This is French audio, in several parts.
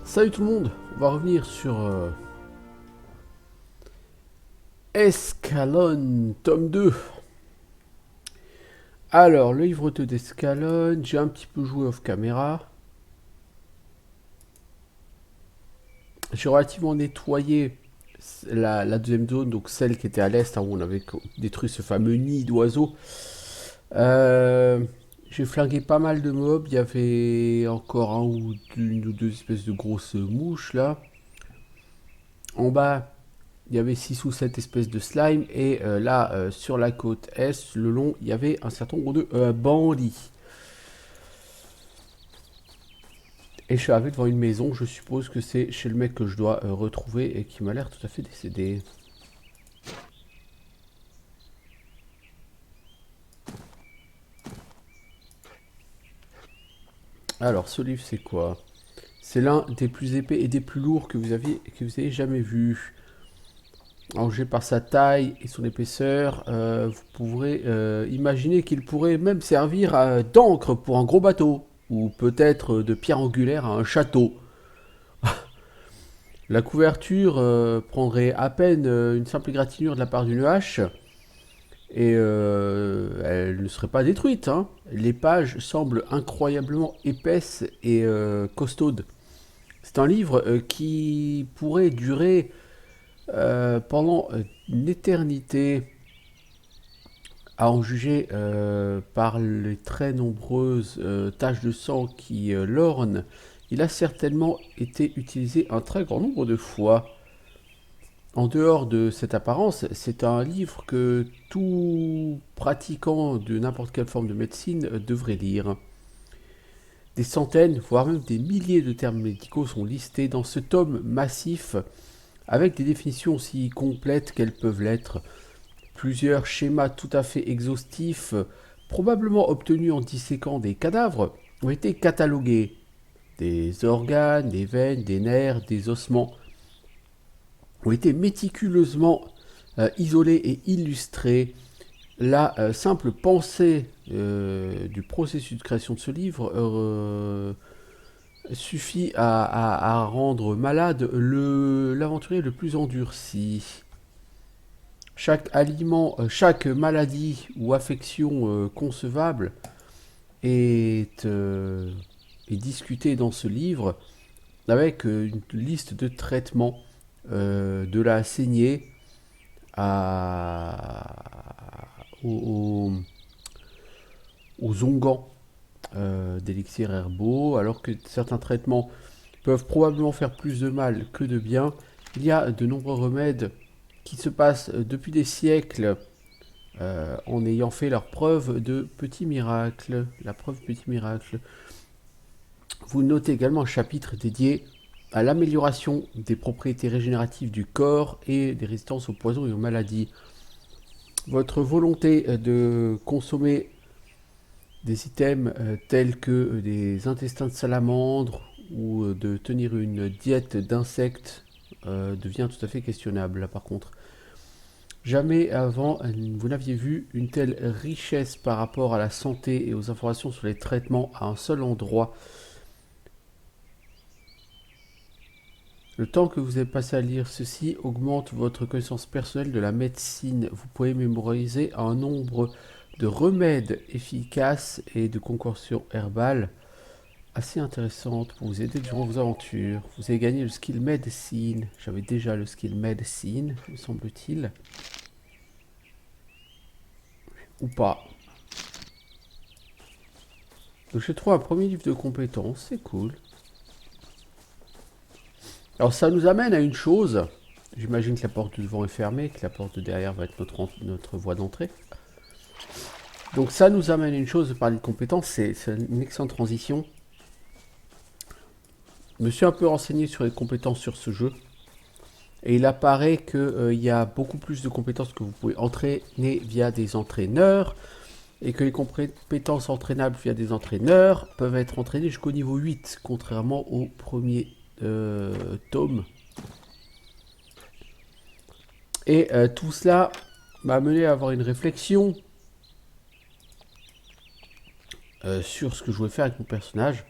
Salut tout le monde, on va revenir sur Escalon, tome 2. Alors, le livre 2 d'Escalon, j'ai un petit peu joué off caméra. J'ai relativement nettoyé la deuxième zone, donc celle qui était à l'est, hein, où on avait détruit ce fameux nid d'oiseaux. Euh, j'ai flingué pas mal de mobs, il y avait encore une ou deux espèces de grosses mouches là. En bas, il y avait 6 ou 7 espèces de slime. Et là, sur la côte est, le long, il y avait un certain nombre de bandits. Et je suis arrivé devant une maison. Je suppose que c'est chez le mec que je dois retrouver et qui m'a l'air tout à fait décédé. Alors, ce livre, c'est quoi? C'est l'un des plus épais et des plus lourds que vous ayez jamais vu. Rangé par sa taille et son épaisseur, vous pourrez imaginer qu'il pourrait même servir d'encre pour un gros bateau, ou peut-être de pierre angulaire à un château. La couverture prendrait à peine une simple égratignure de la part d'une hache, et elle ne serait pas détruite, hein. Les pages semblent incroyablement épaisses et costaudes. C'est un livre qui pourrait durer pendant une éternité. À en juger par les très nombreuses taches de sang qui l'ornent, il a certainement été utilisé un très grand nombre de fois. En dehors de cette apparence, c'est un livre que tout pratiquant de n'importe quelle forme de médecine devrait lire. Des centaines, voire même des milliers de termes médicaux sont listés dans ce tome massif, avec des définitions aussi complètes qu'elles peuvent l'être. Plusieurs schémas tout à fait exhaustifs, probablement obtenus en disséquant des cadavres, ont été catalogués. Des organes, des veines, des nerfs, des ossements ont été méticuleusement isolés et illustrés. La simple pensée du processus de création de ce livre suffit à rendre malade l'aventurier le plus endurci. Chaque aliment, chaque maladie ou affection concevable est discutée dans ce livre avec une liste de traitements, de la saignée aux, aux onguents d'élixirs herbaux. Alors que certains traitements peuvent probablement faire plus de mal que de bien, il y a de nombreux remèdes qui se passent depuis des siècles en ayant fait leur preuve de petits miracles. La preuve de petits miracles. Vous notez également un chapitre dédié à l'amélioration des propriétés régénératives du corps et des résistances aux poisons et aux maladies. Votre volonté de consommer des items tels que des intestins de salamandre ou de tenir une diète d'insectes devient tout à fait questionnable là par contre. Jamais avant vous n'aviez vu une telle richesse par rapport à la santé et aux informations sur les traitements à un seul endroit. Le temps que vous avez passé à lire ceci augmente votre connaissance personnelle de la médecine. Vous pouvez mémoriser un nombre de remèdes efficaces et de concoctions herbales assez intéressantes pour vous aider durant vos aventures. Vous avez gagné le skill médecine. J'avais déjà le skill médecine, me semble-t-il. Ou pas. Donc j'ai trouvé un premier livre de compétences, c'est cool. Alors ça nous amène à une chose. J'imagine que la porte de devant est fermée, que la porte de derrière va être notre voie d'entrée. Donc ça nous amène à une chose de parler de compétences, c'est une excellente transition. Je me suis un peu renseigné sur les compétences sur ce jeu. Et il apparaît qu'il y a beaucoup plus de compétences que vous pouvez entraîner via des entraîneurs. Et que les compétences entraînables via des entraîneurs peuvent être entraînées jusqu'au niveau 8, contrairement au premier tome. Et tout cela m'a mené à avoir une réflexion sur ce que je voulais faire avec mon personnage.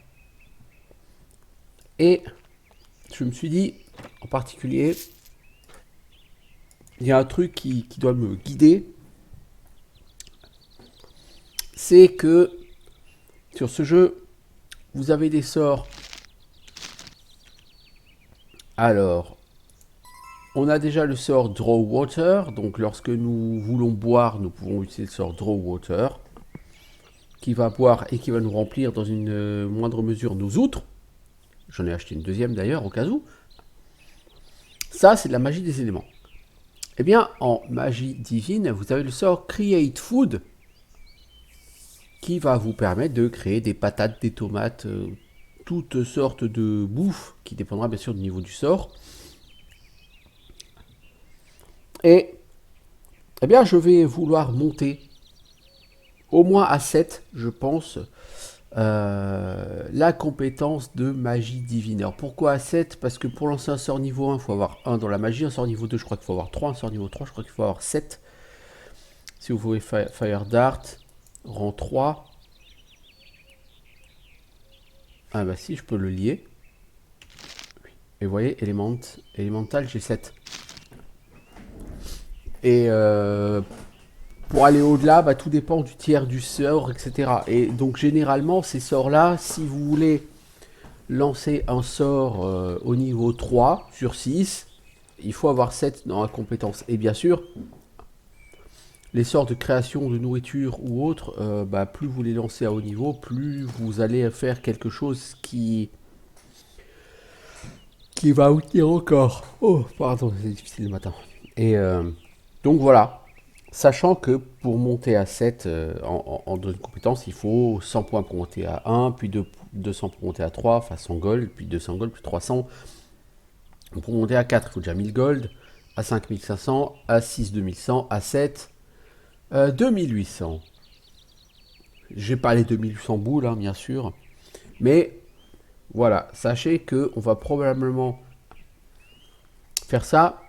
Et je me suis dit, en particulier, il y a un truc qui doit me guider, c'est que sur ce jeu, vous avez des sorts. Alors, on a déjà le sort Draw Water, donc lorsque nous voulons boire, nous pouvons utiliser le sort Draw Water, qui va boire et qui va nous remplir dans une moindre mesure nos outres. J'en ai acheté une deuxième d'ailleurs, au cas où. Ça, c'est de la magie des éléments. Eh bien, en magie divine, vous avez le sort Create Food, qui va vous permettre de créer des patates, des tomates, toutes sortes de bouffe, qui dépendra bien sûr du niveau du sort. Et, eh bien, je vais vouloir monter au moins à 7, je pense, la compétence de magie divine. Alors pourquoi à 7? Parce que pour lancer un sort niveau 1, il faut avoir 1 dans la magie, un sort niveau 2, je crois qu'il faut avoir 3, un sort niveau 3, je crois qu'il faut avoir 7. Si vous voulez Fire Dart, rang 3. Ah bah si, je peux le lier. Et vous voyez, Elemental, j'ai 7. Et pour aller au-delà, bah, tout dépend du tiers du sort, etc. Et donc généralement, ces sorts-là, si vous voulez lancer un sort au niveau 3 sur 6, il faut avoir 7 dans la compétence. Et bien sûr, les sorts de création de nourriture ou autres, bah, plus vous les lancez à haut niveau, plus vous allez faire quelque chose qui va vous tenir encore. Oh, pardon, c'est difficile le matin. Et donc voilà, sachant que pour monter à 7 en deux compétences, il faut 100 points pour monter à 1, puis 200 pour monter à 3, enfin 100 gold, puis 200 gold, puis 300. Pour monter à 4, il faut déjà 1000 gold, à 5500, à 6, 2100, à 7, 2800. J'ai pas les 2800 boules, hein, bien sûr, mais voilà, sachez que on va probablement faire ça.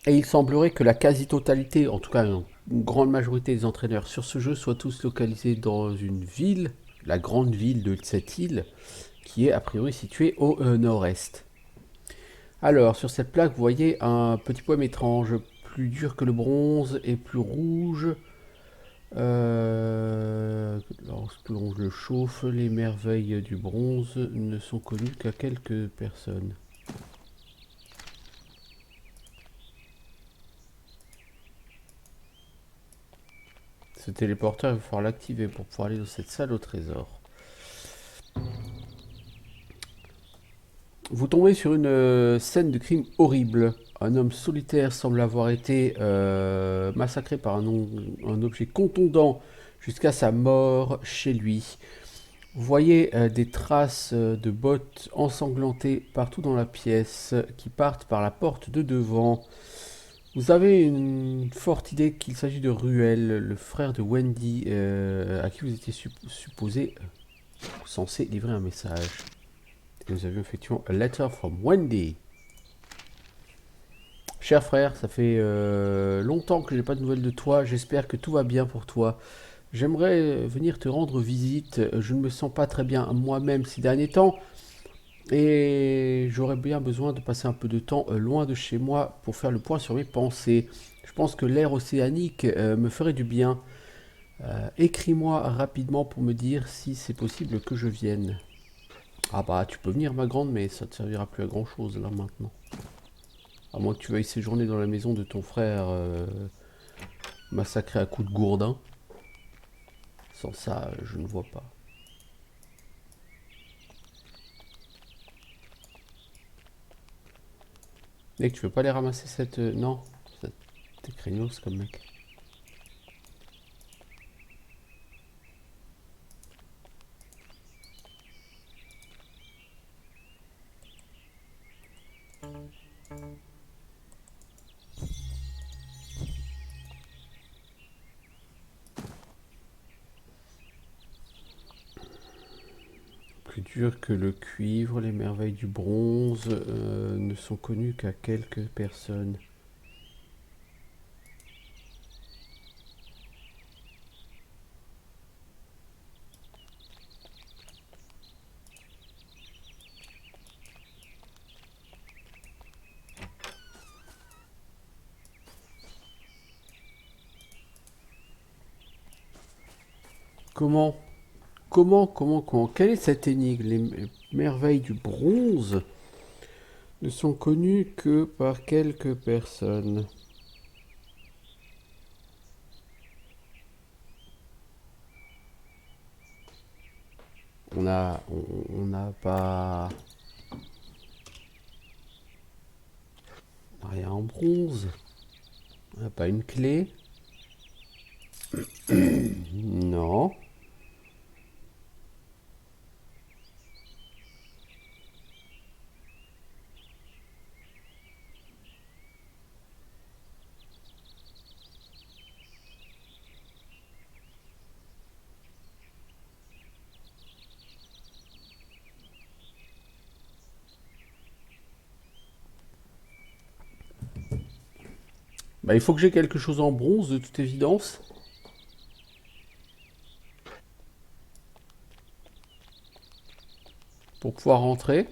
Et il semblerait que la quasi-totalité, en tout cas une grande majorité des entraîneurs sur ce jeu soient tous localisés dans une ville, la grande ville de cette île, qui est a priori située au nord-est. Alors, sur cette plaque, vous voyez un petit poème étrange, plus dur que le bronze et plus rouge. Lorsque l'on le chauffe, les merveilles du bronze ne sont connues qu'à quelques personnes. Ce téléporteur, il va falloir l'activer pour pouvoir aller dans cette salle au trésor. Vous tombez sur une scène de crime horrible. Un homme solitaire semble avoir été massacré par un objet contondant jusqu'à sa mort chez lui. Vous voyez des traces de bottes ensanglantées partout dans la pièce qui partent par la porte de devant. Vous avez une forte idée qu'il s'agit de Ruel, le frère de Wendy, à qui vous étiez supposé censé livrer un message. Et nous avions effectivement a letter from Wendy. Cher frère, ça fait longtemps que j'ai pas de nouvelles de toi. J'espère que tout va bien pour toi. J'aimerais venir te rendre visite. Je ne me sens pas très bien moi-même ces derniers temps. Et j'aurais bien besoin de passer un peu de temps loin de chez moi pour faire le point sur mes pensées. Je pense que l'air océanique me ferait du bien. Écris-moi rapidement pour me dire si c'est possible que je vienne. Ah bah tu peux venir ma grande, mais ça te servira plus à grand chose là maintenant. À moins que tu veuilles séjourner dans la maison de ton frère massacré à coups de gourdin. Sans ça, je ne vois pas. Mec, tu veux pas aller ramasser cette... non, t'es craignos comme mec. Plus dur que le cuivre, les merveilles du bronze ne sont connues qu'à quelques personnes. Comment quelle est cette énigme? Les merveilles du bronze ne sont connues que par quelques personnes. On n'a pas rien en bronze. On n'a pas une clé. Non. Bah, il faut que j'ai quelque chose en bronze de toute évidence. Pour pouvoir rentrer.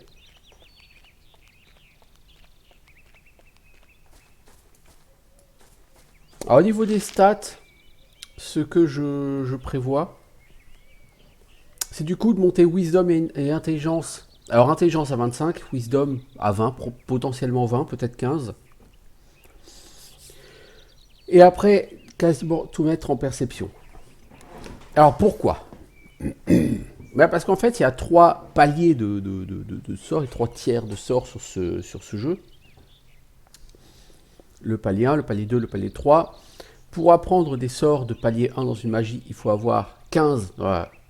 Alors, au niveau des stats, ce que je prévois, c'est du coup de monter Wisdom et Intelligence. Alors, Intelligence à 25, Wisdom à 20, potentiellement 20, peut-être 15. Et après, quasiment tout mettre en perception. Alors, pourquoi? Bah, parce qu'en fait, il y a 3 paliers de sorts et 3 tiers de sorts sur ce jeu. Le palier 1, le palier 2, le palier 3. Pour apprendre des sorts de palier 1 dans une magie, il faut avoir 15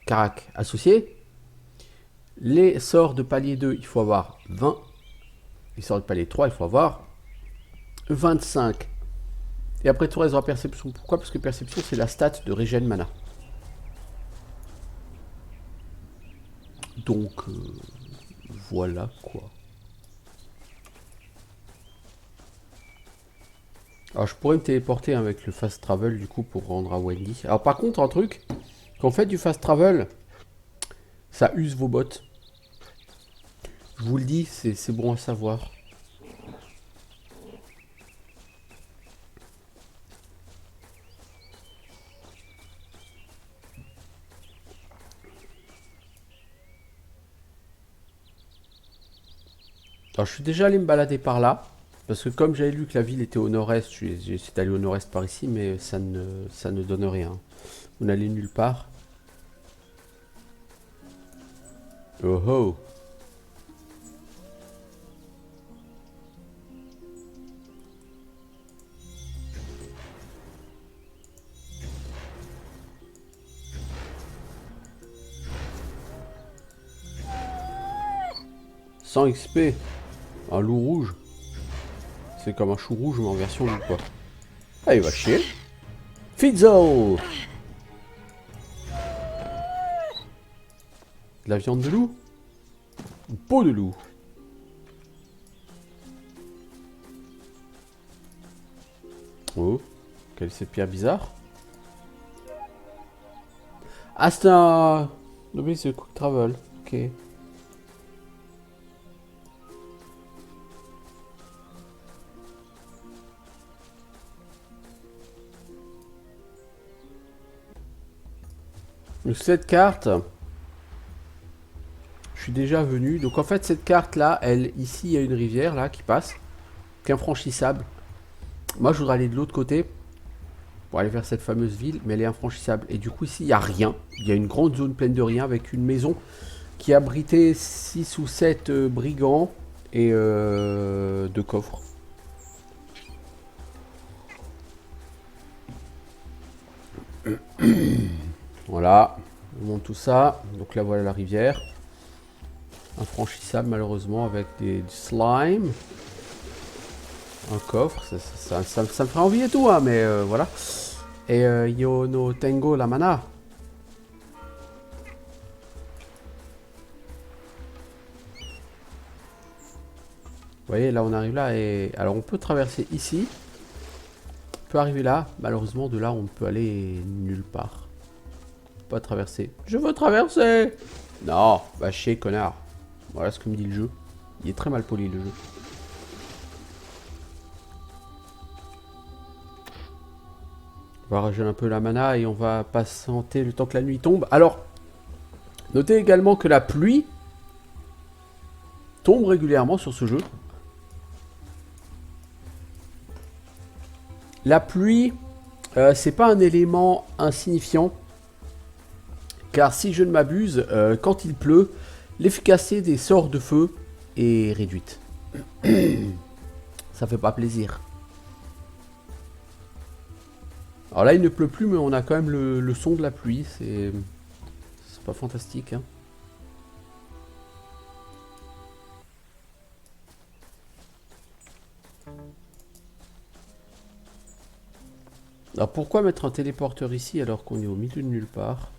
caracs associés. Les sorts de palier 2, il faut avoir 20. Les sorts de palier 3, il faut avoir 25. Et après, tout reste dans la perception. Pourquoi? Parce que perception, c'est la stat de régène mana. Donc, voilà quoi. Alors, je pourrais me téléporter avec le fast travel du coup pour rendre à Wendy. Alors, par contre, un truc, quand on fait du fast travel, ça use vos bottes. Je vous le dis, c'est bon à savoir. Alors, je suis déjà allé me balader par là. Parce que comme j'avais lu que la ville était au nord-est, j'ai essayé d'aller au nord-est par ici, mais ça ne donne rien. On n'allait nulle part. Oh oh. Sans XP. Un loup rouge. C'est comme un chou rouge, mais en version loup, quoi. Ah, il va chier. Fizzo. De la viande de loup. Une peau de loup. Oh. Quelle c'est pierre bizarre. Ah, c'est un... Oui, c'est Quick Travel. Ok. Donc cette carte, je suis déjà venu. Donc en fait cette carte là, ici il y a une rivière là qui passe, qui est infranchissable. Moi je voudrais aller de l'autre côté pour aller vers cette fameuse ville, mais elle est infranchissable. Et du coup ici il n'y a rien. Il y a une grande zone pleine de rien avec une maison qui abritait 6 ou 7 brigands et 2 coffres. Voilà, on monte tout ça. Donc là voilà la rivière. Infranchissable malheureusement avec du slime. Un coffre, ça me ferait envie et tout, hein, mais voilà. Et yo no tengo la mana. Vous voyez, là on arrive là et... Alors on peut traverser ici. On peut arriver là. Malheureusement de là on ne peut aller nulle part. Pas traverser. Je veux traverser. Non, bah chier connard. Voilà ce que me dit le jeu. Il est très mal poli le jeu. On va régénérer un peu la mana et on va patienter le temps que la nuit tombe. Alors, notez également que la pluie tombe régulièrement sur ce jeu. La pluie, c'est pas un élément insignifiant. Car si je ne m'abuse, quand il pleut, l'efficacité des sorts de feu est réduite. Ça fait pas plaisir. Alors là, il ne pleut plus, mais on a quand même le son de la pluie. C'est pas fantastique, hein. Alors pourquoi mettre un téléporteur ici alors qu'on est au milieu de nulle part?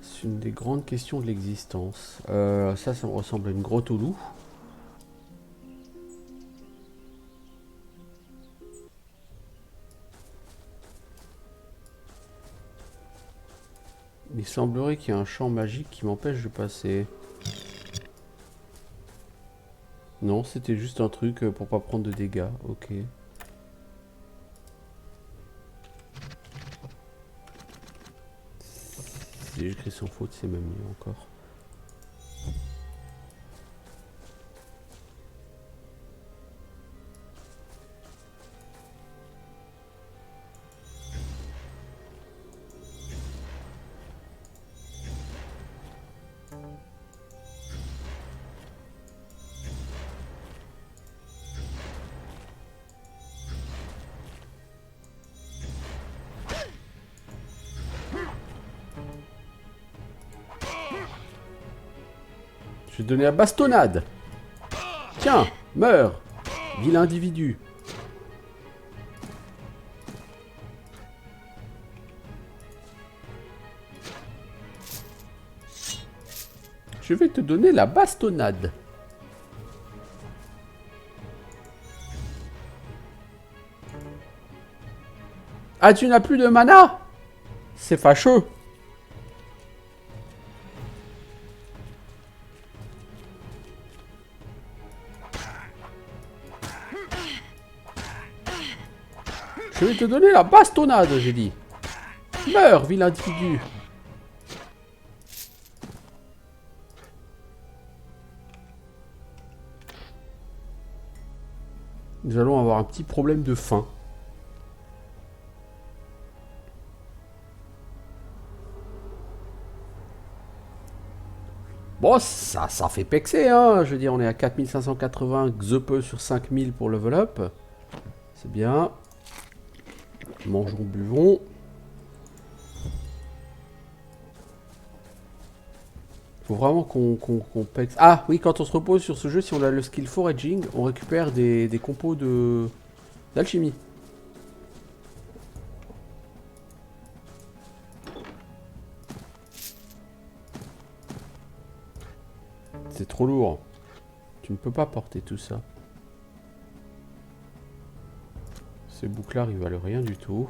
C'est une des grandes questions de l'existence. Ça me ressemble à une grotte au loup. Il semblerait qu'il y ait un champ magique qui m'empêche de passer. Non, c'était juste un truc pour pas prendre de dégâts. Ok. Si j'écris sans faute, c'est même mieux encore. Je vais te donner la bastonnade. Tiens, meurs, vilain individu. Je vais te donner la bastonnade. Ah, tu n'as plus de mana? C'est fâcheux. Je vais te donner la bastonnade, j'ai dit. Meurs, vilain individu. Nous allons avoir un petit problème de faim. Bon, ça fait pexer, hein. Je veux dire, on est à 4580 XP sur 5000 pour level up. C'est bien. Mangeons, buvons. Faut vraiment qu'on pexe. Ah, oui, quand on se repose sur ce jeu, si on a le skill foraging, on récupère des compos d'alchimie. C'est trop lourd. Tu ne peux pas porter tout ça. Ces bouclards, ils valent rien du tout.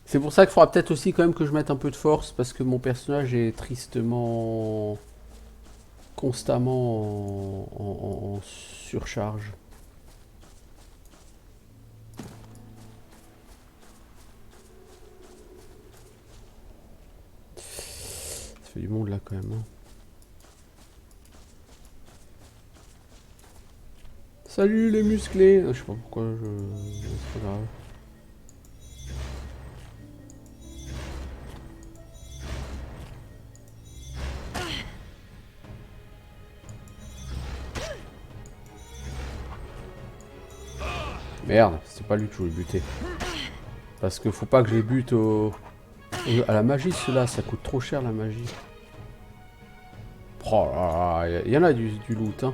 C'est pour ça qu'il faudra peut-être aussi quand même que je mette un peu de force parce que mon personnage est tristement, constamment en surcharge. Ça fait du monde là quand même, hein. Salut les musclés. Je sais pas pourquoi je... C'est pas grave. Merde, c'est pas lui que je voulais buter. Parce que faut pas que je les bute à la magie, ceux-là, ça coûte trop cher la magie. Oh là là, il y en a du loot, hein.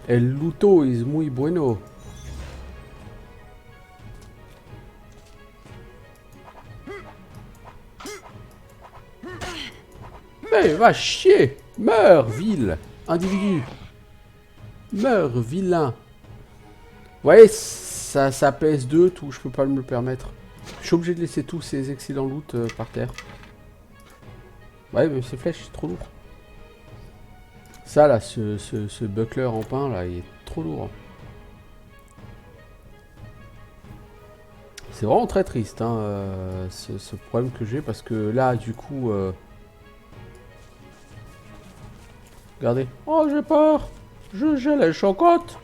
El luto is muy bueno. Mais va chier! Meurs, ville! Individu! Meurs, vilain. Ouais, ça pèse 2, tout, je peux pas me le permettre. Je suis obligé de laisser tous ces excellents loot par terre. Ouais, mais ces flèches, c'est trop lourd. Ça, là, ce buckler en pain, là, il est trop lourd. C'est vraiment très triste, hein, ce problème que j'ai, parce que là, du coup... Regardez. Oh, j'ai peur. J'ai les chocottes.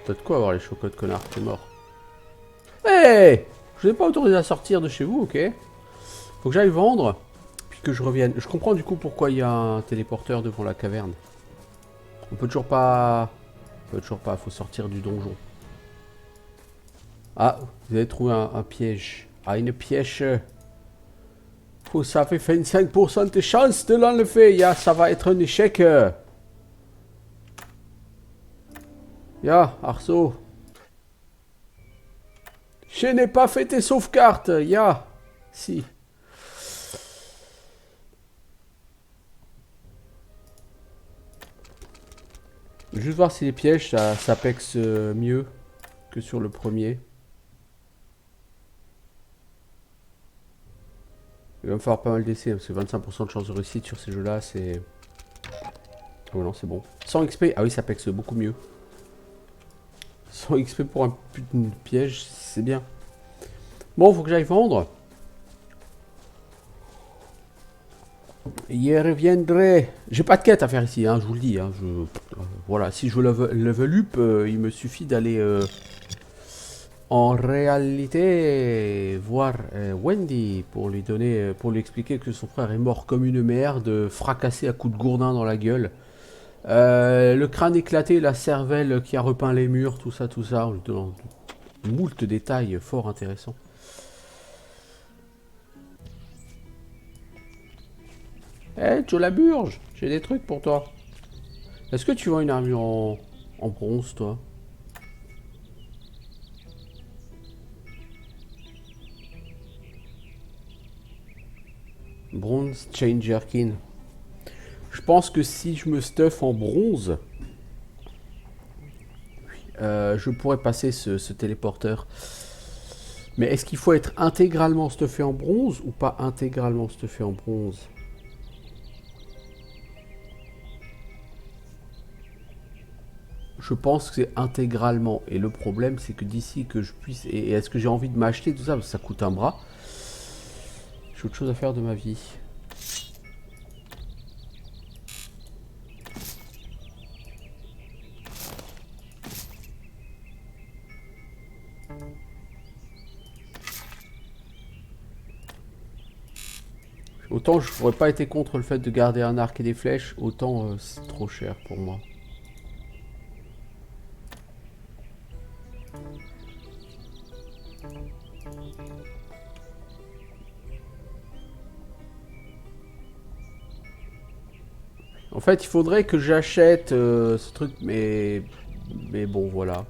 T'as de quoi avoir les chocottes, connard, t'es mort. Hé hey, je vous ai pas autorisé à sortir de chez vous, ok? Faut que j'aille vendre, puis que je revienne. Je comprends du coup pourquoi il y a un téléporteur devant la caverne. On peut toujours pas... faut sortir du donjon. Ah, vous avez trouvé un piège. Ah, une piège. Oh, ça fait 25% de chance de l'enlever. Ya, ça va être un échec. Ya, Arceau. Je n'ai pas fait tes sauvegardes. Ya. Si. Juste voir si les pièges, ça pexe mieux que sur le premier. Il va me falloir pas mal d'essais, parce que 25% de chance de réussite sur ces jeux-là, c'est... Oh non, c'est bon. 100 XP, ah oui, ça pexe beaucoup mieux. 100 XP pour un putain de piège, c'est bien. Bon, faut que j'aille vendre. Y reviendrai. J'ai pas de quête à faire ici, hein, je vous le dis. Hein, voilà, si je veux level up, il me suffit d'aller en réalité voir Wendy pour lui donner, pour lui expliquer que son frère est mort comme une merde, fracassé à coups de gourdin dans la gueule. Le crâne éclaté, la cervelle qui a repeint les murs, tout ça, en lui donnant moult détails fort intéressants. Eh, hey, Joe la Burge, j'ai des trucs pour toi. Est-ce que tu vends une armure en bronze, toi? Bronze Chain Jerkin. Je pense que si je me stuff en bronze, je pourrais passer ce téléporteur. Mais est-ce qu'il faut être intégralement stuffé en bronze ou pas intégralement stuffé en bronze? Je pense que c'est intégralement. Et le problème, c'est que d'ici que je puisse... Et est-ce que j'ai envie de m'acheter tout ça? Parce que ça coûte un bras. J'ai autre chose à faire de ma vie. Autant je n'aurais pas été contre le fait de garder un arc et des flèches, autant c'est trop cher pour moi. En fait, il faudrait que j'achète ce truc, mais bon, voilà.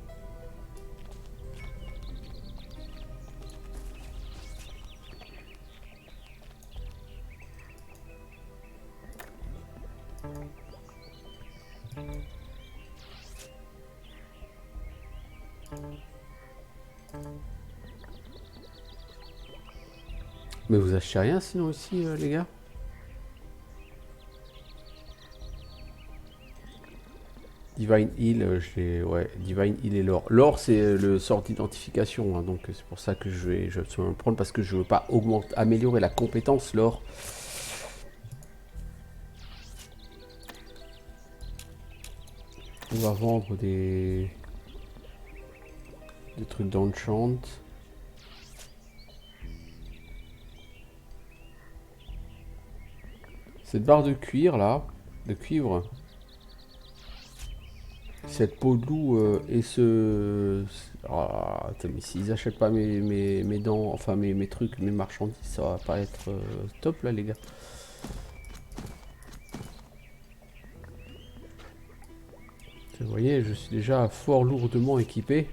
Mais vous achetez rien sinon ici, les gars? Divine Heal, ouais, Divine Heal et l'or. L'or, c'est le sort d'identification, hein, donc c'est pour ça que je vais absolument le prendre, parce que je veux pas améliorer la compétence, l'or. On va vendre des trucs d'enchant. Cette barre de cuir, là, de cuivre... Cette peau de loup et ce... Ah, attends, mais s'ils achètent pas mes dents, enfin mes trucs, mes marchandises, ça va pas être top là les gars. Vous voyez, je suis déjà fort lourdement équipé.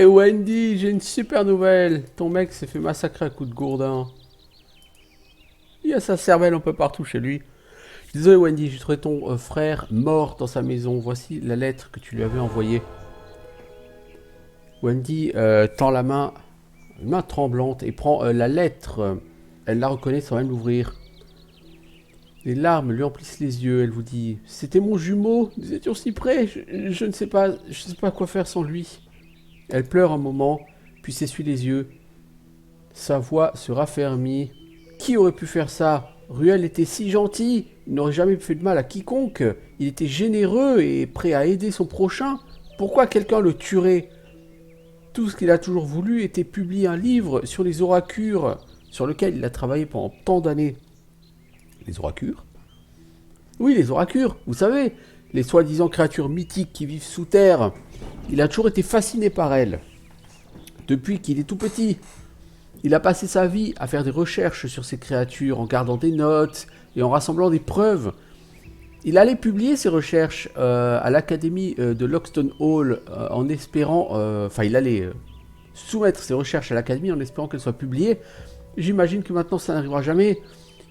et Wendy, j'ai une super nouvelle. Ton mec s'est fait massacrer à coups de gourdin. Il y a sa cervelle un peu partout chez lui. Désolé Wendy, j'ai trouvé ton frère mort dans sa maison. Voici la lettre que tu lui avais envoyée. Wendy tend la main, une main tremblante, et prend la lettre. Elle la reconnaît sans même l'ouvrir. Les larmes lui emplissent les yeux. Elle vous dit: c'était mon jumeau, nous étions si près. Je ne sais pas, quoi faire sans lui. Elle pleure un moment, puis s'essuie les yeux. Sa voix se raffermit. Qui aurait pu faire ça? Ruel était si gentil. Il n'aurait jamais fait de mal à quiconque. Il était généreux et prêt à aider son prochain. Pourquoi quelqu'un le tuerait? Tout ce qu'il a toujours voulu était publier un livre sur les oracures, sur lequel il a travaillé pendant tant d'années. Les oracures? Oui, les oracures, vous savez, les soi-disant créatures mythiques qui vivent sous terre. Il a toujours été fasciné par elles. Depuis qu'il est tout petit. Il a passé sa vie à faire des recherches sur ces créatures, en gardant des notes et en rassemblant des preuves. Il allait publier ses recherches à l'académie de Loxton Hall en espérant... Enfin, il allait soumettre ses recherches à l'académie en espérant qu'elles soient publiées. J'imagine que maintenant ça n'arrivera jamais.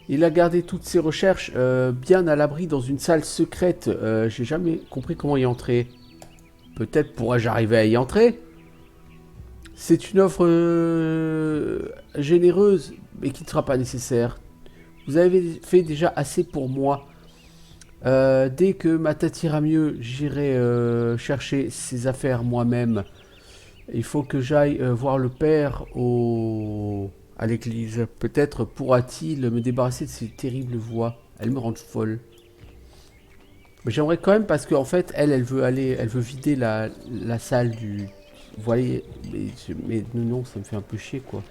Il a gardé toutes ses recherches bien à l'abri dans une salle secrète. J'ai jamais compris comment y entrer. Peut-être pourrais-je arriver à y entrer? C'est une offre généreuse, mais qui ne sera pas nécessaire. Vous avez fait déjà assez pour moi. Dès que ma tête ira mieux, j'irai chercher ses affaires moi-même. Il faut que j'aille voir le père à l'église. Peut-être pourra-t-il me débarrasser de ces terribles voix. Elles me rendent folle. Mais j'aimerais quand même parce qu'en fait, elle veut vider la salle du... Vous voyez, mais non, ça me fait un peu chier quoi.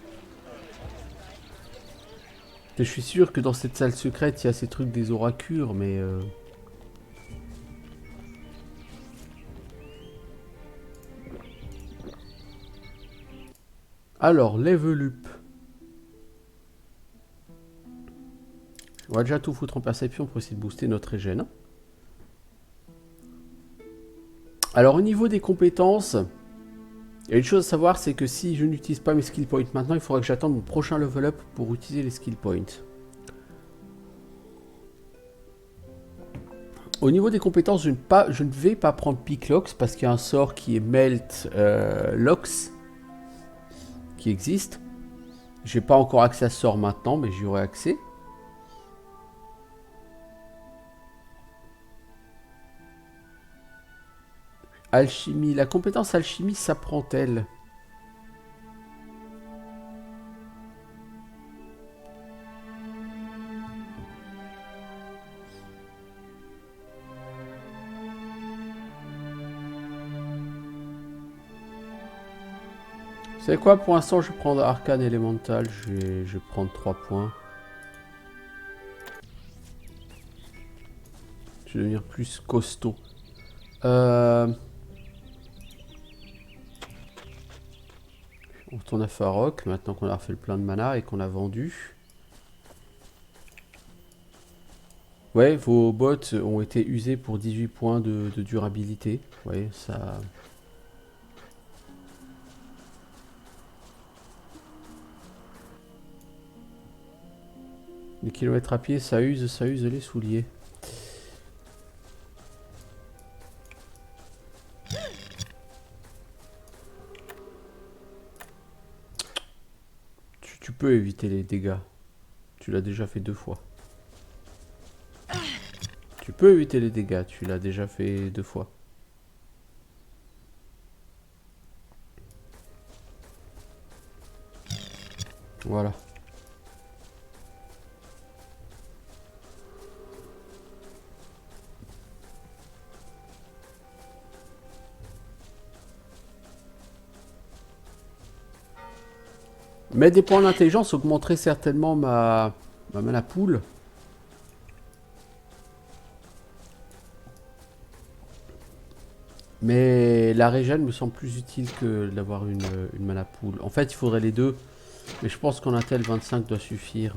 Je suis sûr que dans cette salle secrète, il y a ces trucs des oracures, mais... Alors, level up. On va déjà tout foutre en perception pour essayer de booster notre régène. Alors, au niveau des compétences, il y a une chose à savoir, c'est que si je n'utilise pas mes skill points maintenant, il faudra que j'attende mon prochain level up pour utiliser les skill points. Au niveau des compétences, je ne vais pas prendre Piclox parce qu'il y a un sort qui est Melt Lox qui existe. J'ai pas encore accès à ce sort maintenant, mais j'y aurai accès. Alchimie. La compétence alchimie s'apprend-elle? Vous savez quoi? Pour l'instant, je vais prendre Arcane élémental. Je vais prendre 3 points. Je vais devenir plus costaud. On retourne à Farok, maintenant qu'on a refait le plein de mana et qu'on a vendu. Ouais, vos bottes ont été usées pour 18 points de durabilité. Ouais, ça... Les kilomètres à pied, ça use les souliers. Tu peux éviter les dégâts. Tu l'as déjà fait 2 fois. Tu peux éviter les dégâts, tu l'as déjà fait 2 fois. Voilà. Mais des points d'intelligence augmenterait certainement ma mana pool. Mais la régène me semble plus utile que d'avoir une mana pool. En fait, il faudrait les deux. Mais je pense qu'en Intel 25 doit suffire.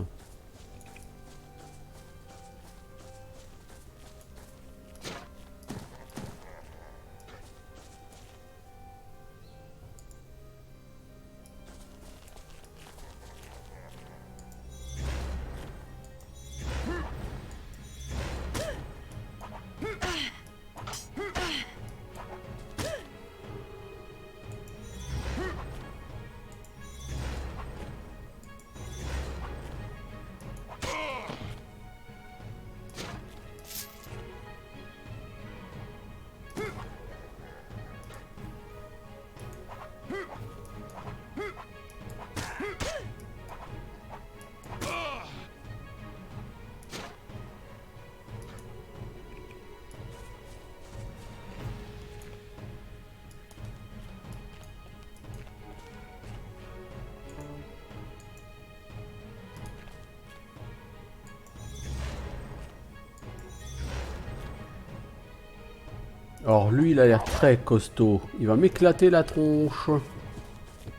Alors lui, il a l'air très costaud. Il va m'éclater la tronche.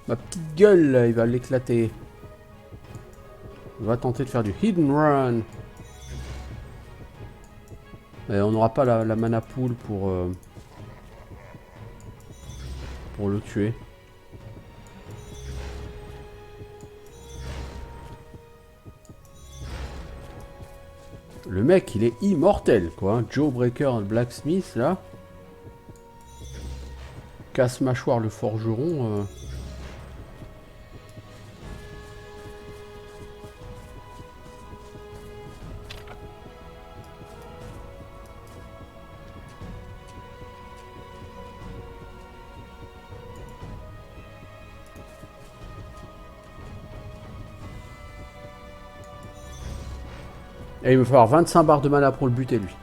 Ma petite gueule, là, il va l'éclater. Il va tenter de faire du hidden run. Et on n'aura pas la mana pool pour le tuer. Le mec, il est immortel, quoi. Hein. Joe Breaker, le blacksmith, là. Casse-mâchoire, le forgeron. Et il va falloir 25 barres de mana pour le buter, lui.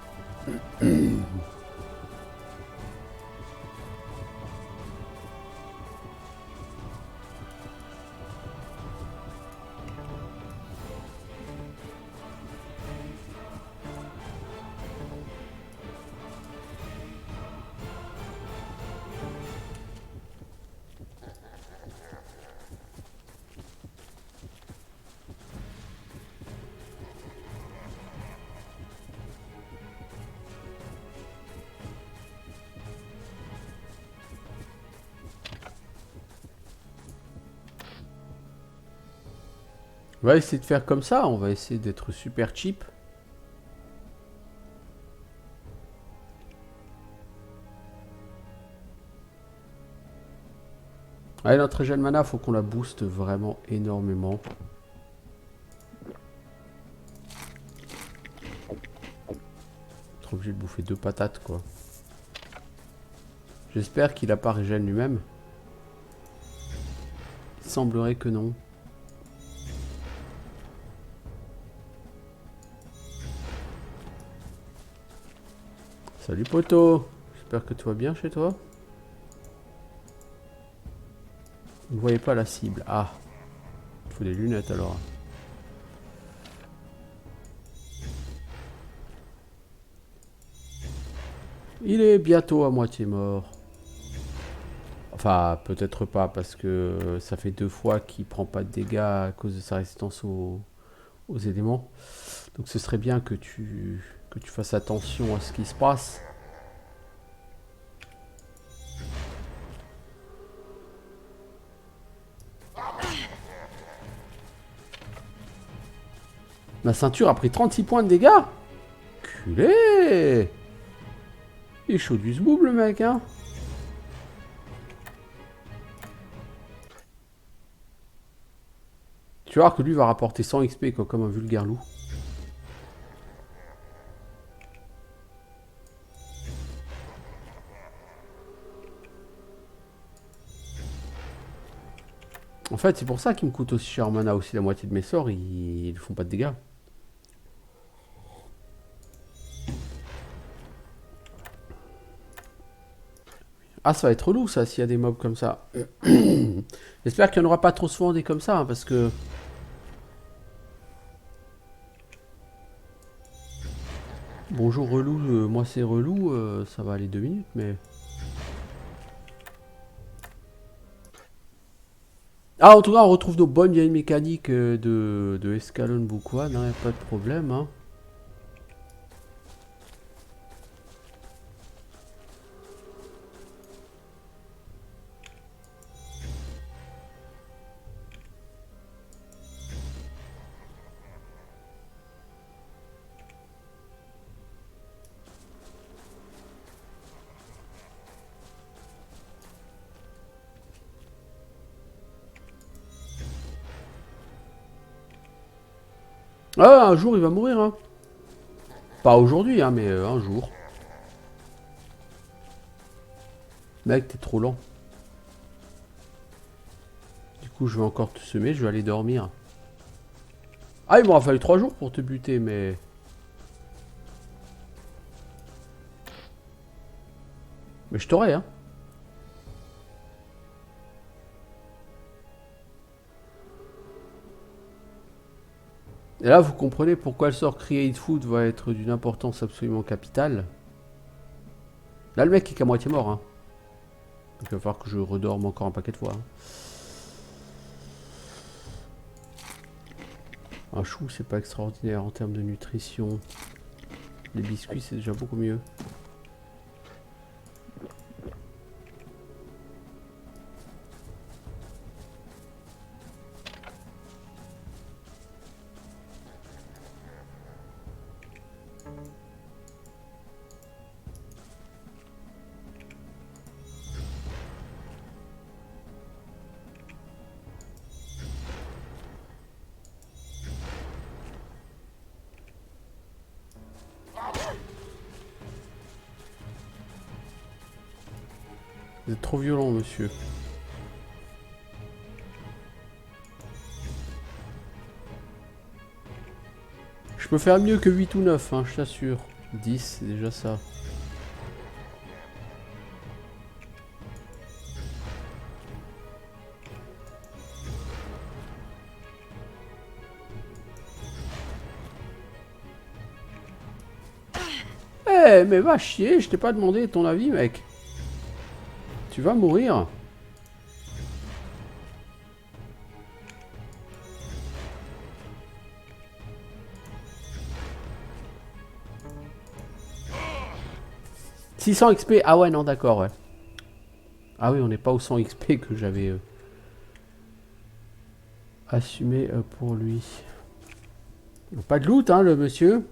On va essayer de faire comme ça, on va essayer d'être super cheap. Allez, notre gel mana, faut qu'on la booste vraiment énormément. Trop obligé de bouffer 2 patates, quoi. J'espère qu'il a pas régène lui-même. Il semblerait que non. Salut poto, j'espère que tout va bien chez toi. Vous ne voyez pas la cible. Ah, il faut des lunettes alors. Il est bientôt à moitié mort. Enfin, peut-être pas parce que ça fait 2 fois qu'il prend pas de dégâts à cause de sa résistance aux éléments. Donc ce serait bien que tu fasses attention à ce qui se passe. Ma ceinture a pris 36 points de dégâts. Culé. Il est chaud du zboob le mec, hein. Tu vas voir que lui va rapporter 100 XP quoi, comme un vulgaire loup. En fait, c'est pour ça qu'il me coûte aussi cher en mana. Aussi, la moitié de mes sorts, ils font pas de dégâts. Ah, ça va être relou ça, s'il y a des mobs comme ça. J'espère qu'il n'y en aura pas trop souvent des comme ça, hein, parce que... Bonjour relou, moi c'est relou, ça va aller 2 minutes, mais... Ah, en tout cas, on retrouve nos bonnes vieilles mécaniques de Escalon Boukwan, hein, pas de problème, hein. Ah, un jour il va mourir, hein. Pas aujourd'hui, hein, mais un jour. Mec, t'es trop lent. Du coup, je vais encore te semer, je vais aller dormir. Ah, il m'aura fallu 3 jours pour te buter, mais... Mais je t'aurai, hein. Et là, vous comprenez pourquoi le sort Create Food va être d'une importance absolument capitale. Là, le mec est qu'à moitié mort. Hein. Donc, il va falloir que je redorme encore un paquet de fois. Hein. Un chou, c'est pas extraordinaire en termes de nutrition. Les biscuits, c'est déjà beaucoup mieux. Vous êtes trop violent, monsieur. Je peux faire mieux que 8 ou 9, hein, je t'assure. 10, c'est déjà ça. Eh, mais va chier, je t'ai pas demandé ton avis, mec. Tu vas mourir. « 600 XP, ah ouais, non, d'accord, ouais. Ah oui, on n'est pas au 100 XP que j'avais assumé pour lui. Pas de loot, hein, le monsieur.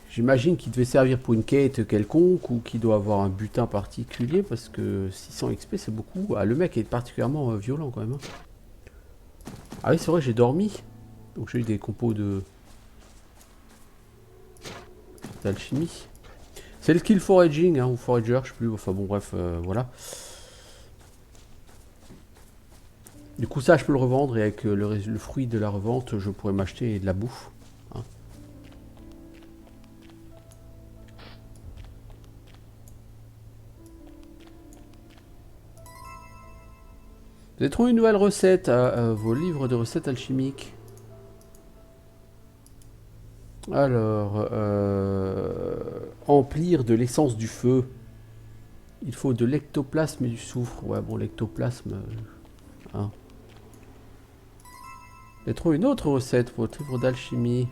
J'imagine qu'il devait servir pour une quête quelconque ou qu'il doit avoir un butin particulier parce que 600 XP c'est beaucoup. Ah, le mec est particulièrement violent quand même. Hein. Ah oui, c'est vrai, j'ai dormi. Donc j'ai eu des compos d'alchimie. C'est le skill foraging hein, ou forager, je sais plus. Enfin bon, bref, voilà. Du coup, ça je peux le revendre et avec le fruit de la revente, je pourrais m'acheter de la bouffe. Hein. Vous avez trouvé une nouvelle recette à vos livres de recettes alchimiques. Alors, emplir de l'essence du feu. Il faut de l'ectoplasme et du soufre. Ouais, bon, l'ectoplasme... hein. J'ai trouvé une autre recette pour votre livre d'alchimie.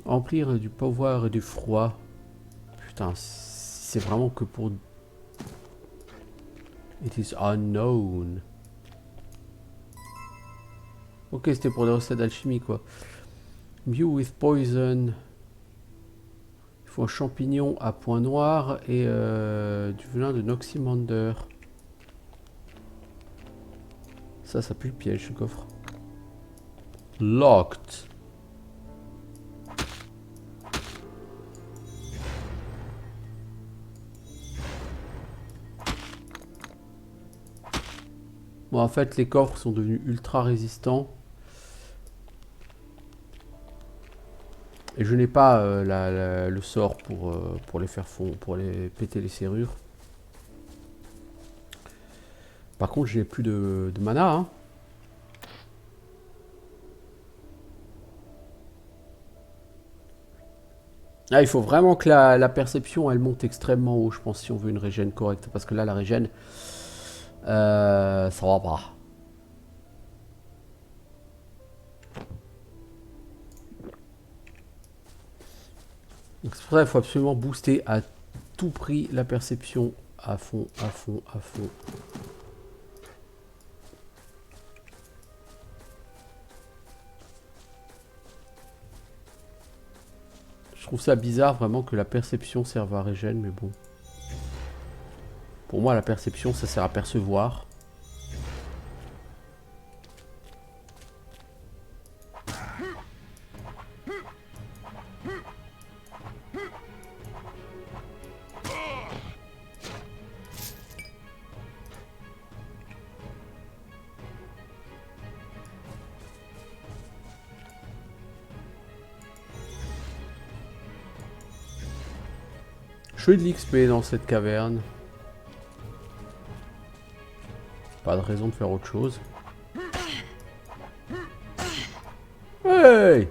Emplir du pouvoir et du froid. Putain, c'est vraiment que pour... It is unknown. Ok, c'était pour des recettes d'alchimie, quoi. Mew with poison. Il faut un champignon à point noir et du venin de Noximander. Ça pue le piège, ce coffre. Locked. Bon, en fait, les coffres sont devenus ultra résistants. Et je n'ai pas le sort pour les faire fondre, pour les péter les serrures. Par contre, j'ai plus de mana. Hein. Ah, il faut vraiment que la perception elle monte extrêmement haut, je pense, si on veut une régène correcte. Parce que là, la régène, ça va pas. Donc c'est pour ça qu'il faut absolument booster à tout prix la perception à fond, à fond, à fond. Je trouve ça bizarre vraiment que la perception serve à régène, mais bon. Pour moi, la perception, ça sert à percevoir. Je fais de l'XP dans cette caverne. Pas de raison de faire autre chose. Hey!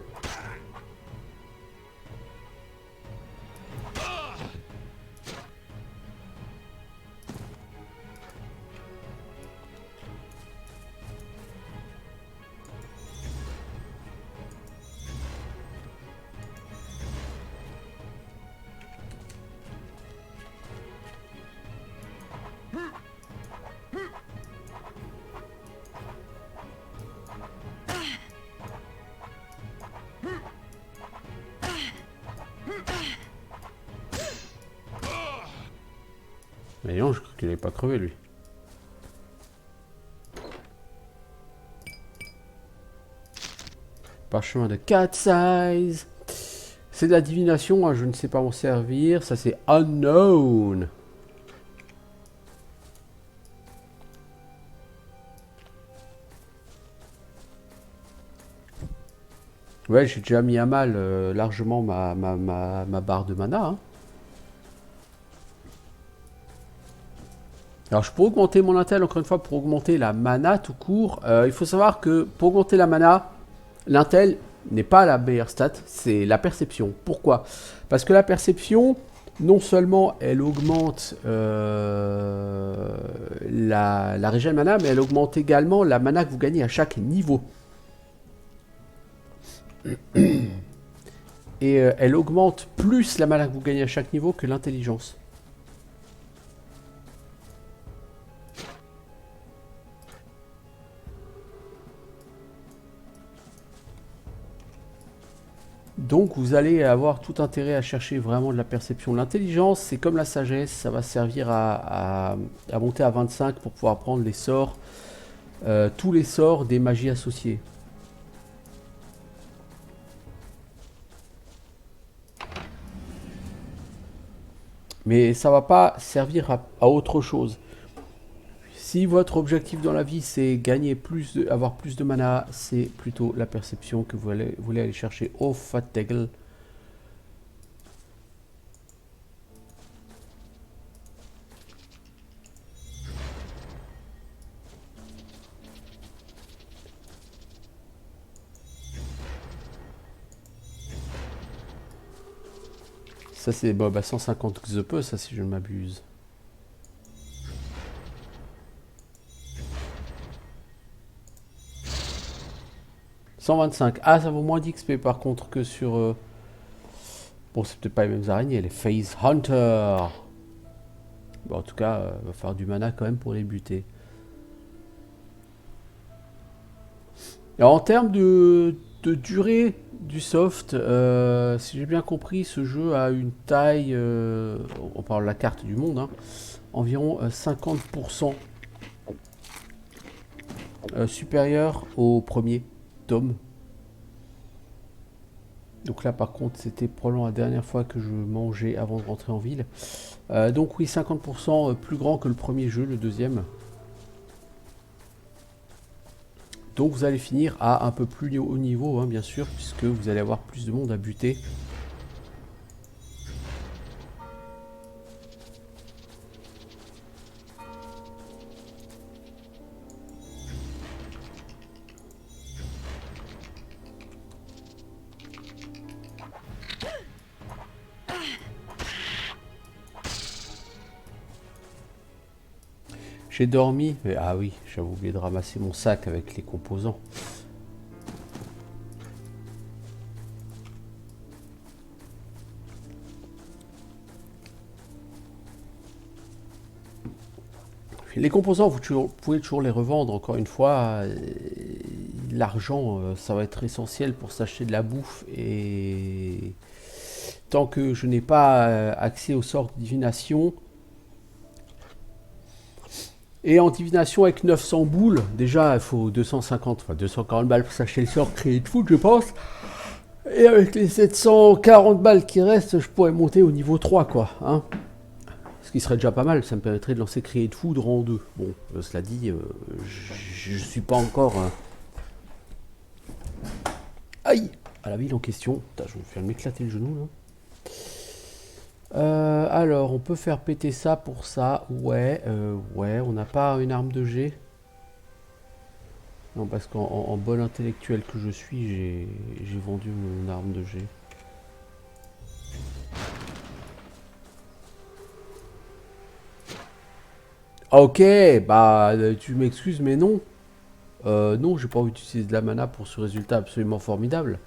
qu'il n'avait pas crevé, lui. Parchemin de 4 size. C'est de la divination, hein, je ne sais pas m'en servir. Ça, c'est unknown. Ouais, j'ai déjà mis à mal largement ma barre de mana. Hein. Alors, je peux augmenter mon intel, encore une fois, pour augmenter la mana tout court. Il faut savoir que pour augmenter la mana, l'intel n'est pas la meilleure stat, c'est la perception. Pourquoi? Parce que la perception, non seulement elle augmente la régène mana, mais elle augmente également la mana que vous gagnez à chaque niveau. Et elle augmente plus la mana que vous gagnez à chaque niveau que l'intelligence. Donc vous allez avoir tout intérêt à chercher vraiment de la perception. L'intelligence, c'est comme la sagesse, ça va servir à monter à 25 pour pouvoir prendre les sorts, tous les sorts des magies associées. Mais ça va pas servir à autre chose. Si votre objectif dans la vie c'est gagner avoir plus de mana, c'est plutôt la perception que vous voulez aller chercher au Fategel. Ça c'est bah, 150 XP, ça si je ne m'abuse. « 125. Ah, ça vaut moins d'XP par contre que sur... Bon, c'est peut-être pas les mêmes araignées, les Phase Hunter. Bon, en tout cas, va falloir du mana quand même pour les buter. Alors, en termes de durée du soft, si j'ai bien compris, ce jeu a une taille, on parle de la carte du monde, hein, environ 50% supérieur au premier tome. Donc là par contre c'était probablement la dernière fois que je mangeais avant de rentrer en ville. Donc oui, 50% plus grand que le premier jeu, le deuxième. Donc vous allez finir à un peu plus haut niveau, hein, bien sûr, puisque vous allez avoir plus de monde à buter. J'ai dormi, mais ah oui, j'avais oublié de ramasser mon sac avec les composants. Les composants, vous pouvez toujours les revendre, encore une fois. L'argent, ça va être essentiel pour s'acheter de la bouffe. Et tant que je n'ai pas accès au sort de divination, et en divination avec 900 boules, déjà il faut 250, enfin 240 balles pour s'acheter le sort créé de foot, je pense. Et avec les 740 balles qui restent, je pourrais monter au niveau 3, quoi. Hein. Ce qui serait déjà pas mal, ça me permettrait de lancer créer de foudre en 2. Bon, cela dit, je suis pas encore... Aïe à la ville en question. Putain, je vais me faire m'éclater le genou, là. Alors, on peut faire péter ça pour ça. Ouais, ouais, on n'a pas une arme de G. Non, parce qu'en bon intellectuel que je suis, j'ai vendu mon arme de G. Ok, bah, tu m'excuses, mais non. Non, j'ai pas envie d'utiliser de la mana pour ce résultat absolument formidable.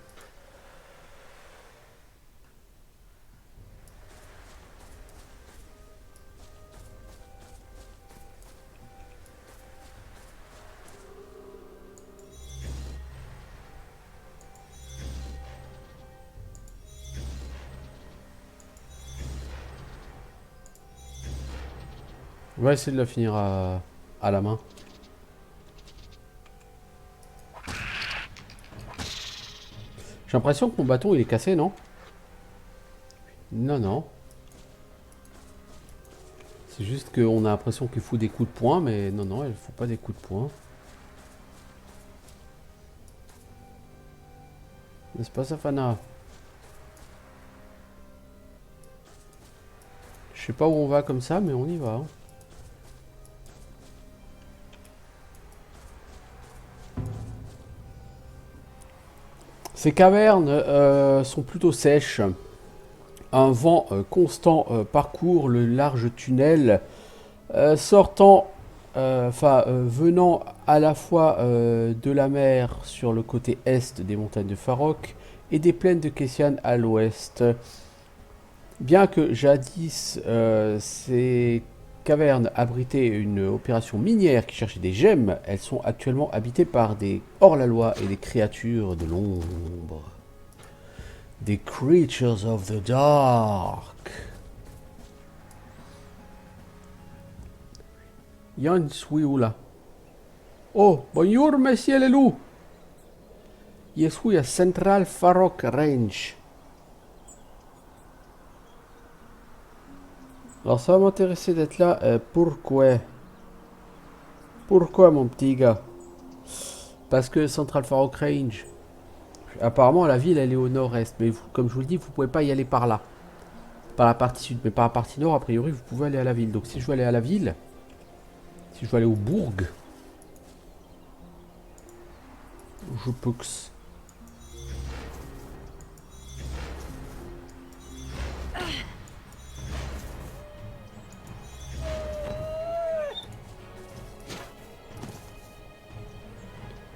On va essayer de la finir à la main. J'ai l'impression que mon bâton il est cassé, non? Non, non. C'est juste qu'on a l'impression qu'il fout des coups de poing, mais non, non, elle ne fout pas des coups de poing. N'est-ce pas, Safana? Je sais pas où on va comme ça, mais on y va. Hein. Ces cavernes sont plutôt sèches. Un vent constant parcourt le large tunnel, venant à la fois de la mer sur le côté est des montagnes de Farok et des plaines de Kessian à l'ouest. Bien que jadis ces cavernes abritaient une opération minière qui cherchait des gemmes, elles sont actuellement habitées par des hors-la-loi et des créatures de l'ombre. Des creatures of the dark. Yann Swiula. Oh, bonjour, monsieur le loup. Je suis à Central Farok Range. Alors ça va m'intéresser d'être là. Pourquoi? Pourquoi, mon petit gars? Parce que Central Farok Range. Apparemment, la ville, elle est au nord-est. Mais vous, comme je vous le dis, vous pouvez pas y aller par là. Par la partie sud. Mais par la partie nord, a priori, vous pouvez aller à la ville. Donc si je veux aller à la ville, si je veux aller au bourg, je peux que...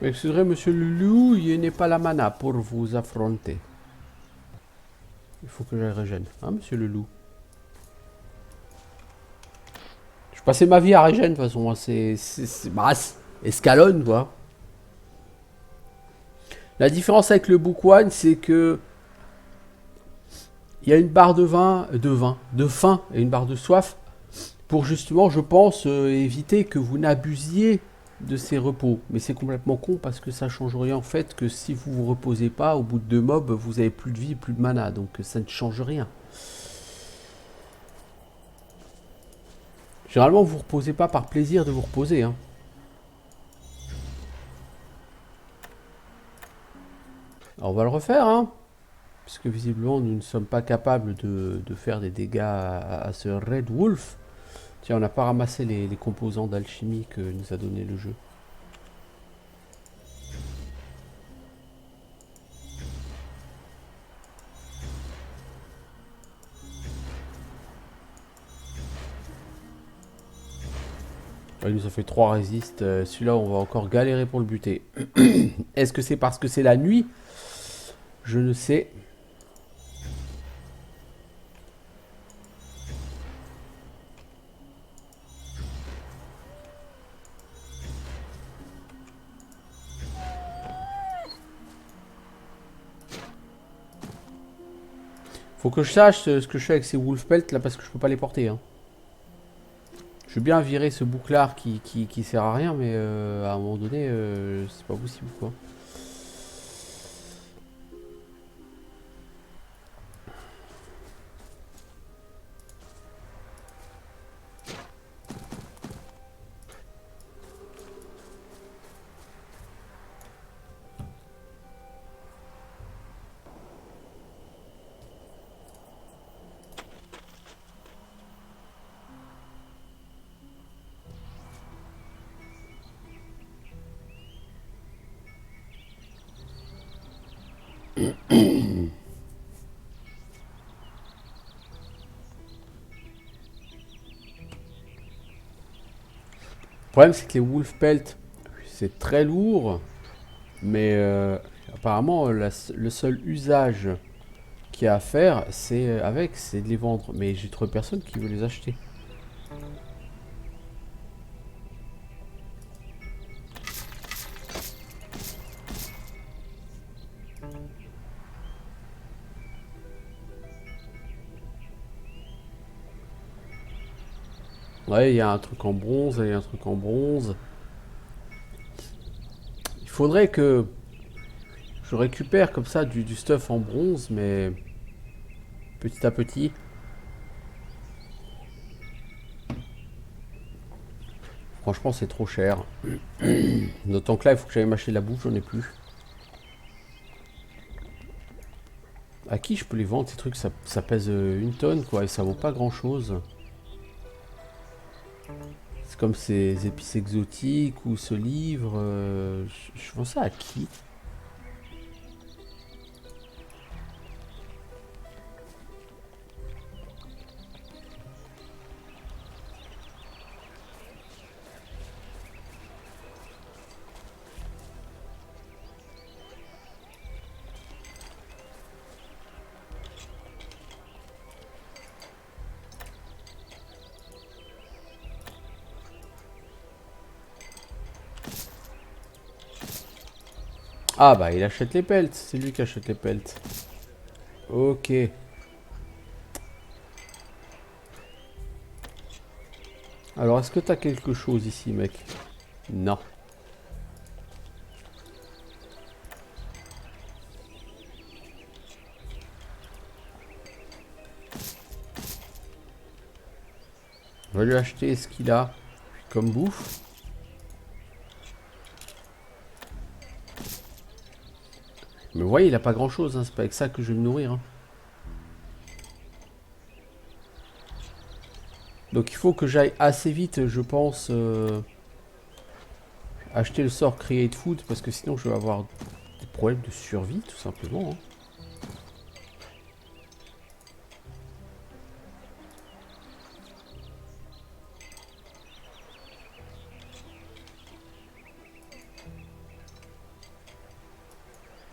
Excusez, monsieur le loup, il n'est pas la mana pour vous affronter. Il faut que j'aille régène. Hein, monsieur le loup? Je passais ma vie à régène, de toute façon. Hein. C'est... Bah, escalonne, quoi. La différence avec le Book One, c'est que... Il y a une barre de faim et une barre de soif. Pour justement, je pense, éviter que vous n'abusiez de ces repos. Mais c'est complètement con parce que ça change rien en fait que si vous vous reposez pas, au bout de 2 mobs, vous avez plus de vie, plus de mana. Donc ça ne change rien. Généralement, vous ne vous reposez pas par plaisir de vous reposer. Hein. Alors, on va le refaire, hein. Puisque visiblement, nous ne sommes pas capables de faire des dégâts à ce Red Wolf. Tiens, on n'a pas ramassé les composants d'alchimie que nous a donné le jeu. Il nous a fait 3 résistes. Celui-là, on va encore galérer pour le buter. Est-ce que c'est parce que c'est la nuit? Je ne sais. Faut que je sache ce que je fais avec ces Wolfpelt là parce que je peux pas les porter. Hein. Je veux bien virer ce bouclard qui sert à rien, mais à un moment donné, c'est pas possible quoi. Le problème c'est que les Wolfpelt, c'est très lourd, mais apparemment le seul usage qu'il y a à faire, c'est c'est de les vendre. Mais j'ai trouvé personne qui veut les acheter. Ouais, il y a un truc en bronze, il y a un truc en bronze. Il faudrait que je récupère comme ça du stuff en bronze, mais petit à petit. Franchement, c'est trop cher. D'autant que là, il faut que j'aille m'acheter de la bouffe, j'en ai plus. À qui je peux les vendre ces trucs? Ça pèse une tonne quoi, et ça vaut pas grand chose. C'est comme ces épices exotiques ou ce livre. Je vends ça à qui? Ah bah il achète les pelts, c'est lui qui achète les pelts. Ok. Alors est-ce que t'as quelque chose ici mec? Non. On va lui acheter ce qu'il a comme bouffe. Mais vous voyez il a pas grand chose, hein. C'est pas avec ça que je vais me nourrir. Hein. Donc il faut que j'aille assez vite je pense acheter le sort Create Food parce que sinon je vais avoir des problèmes de survie tout simplement. Hein.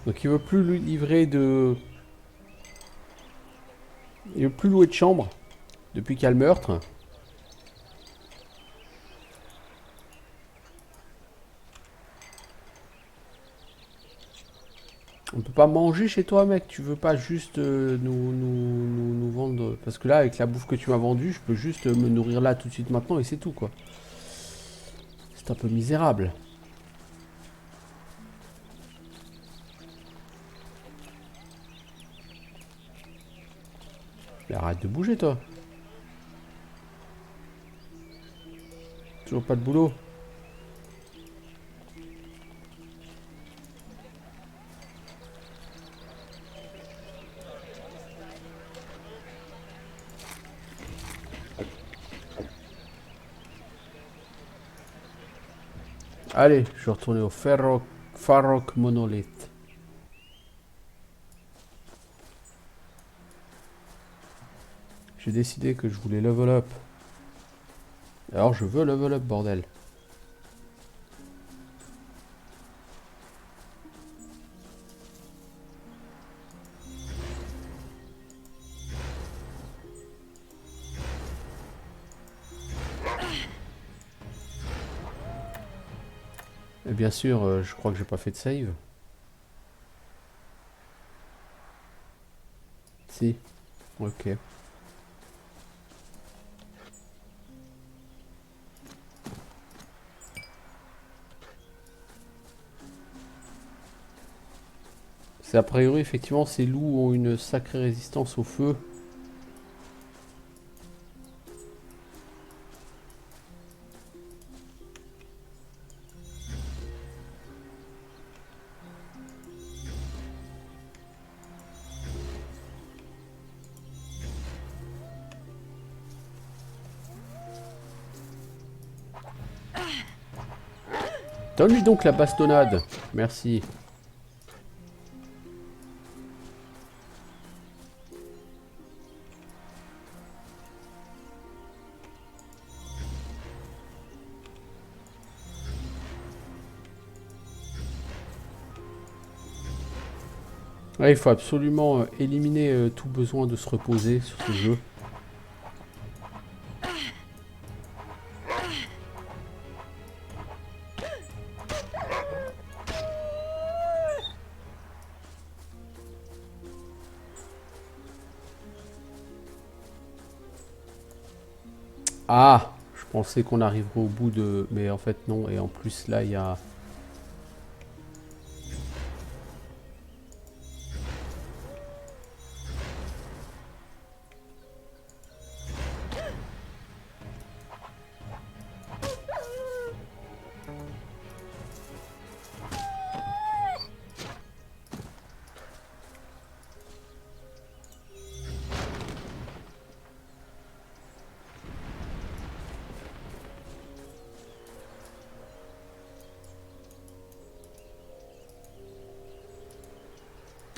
Donc il veut plus lui livrer de... Il veut plus louer de chambre depuis qu'il y a le meurtre. On peut pas manger chez toi mec, tu veux pas juste nous vendre... Parce que là avec la bouffe que tu m'as vendue, je peux juste me nourrir là tout de suite maintenant et c'est tout quoi. C'est un peu misérable. Mais arrête de bouger toi. Toujours pas de boulot. Allez, je vais retourner au Farrock Monolith. J'ai décidé que je voulais level up. Alors je veux level up bordel. Et bien sûr, je crois que j'ai pas fait de save. Si, ok. C'est a priori, effectivement, ces loups ont une sacrée résistance au feu. Donne-lui donc la bastonnade. Merci. Ouais, il faut absolument éliminer tout besoin de se reposer sur ce jeu. Ah, je pensais qu'on arriverait au bout de... Mais en fait non, et en plus là il y a...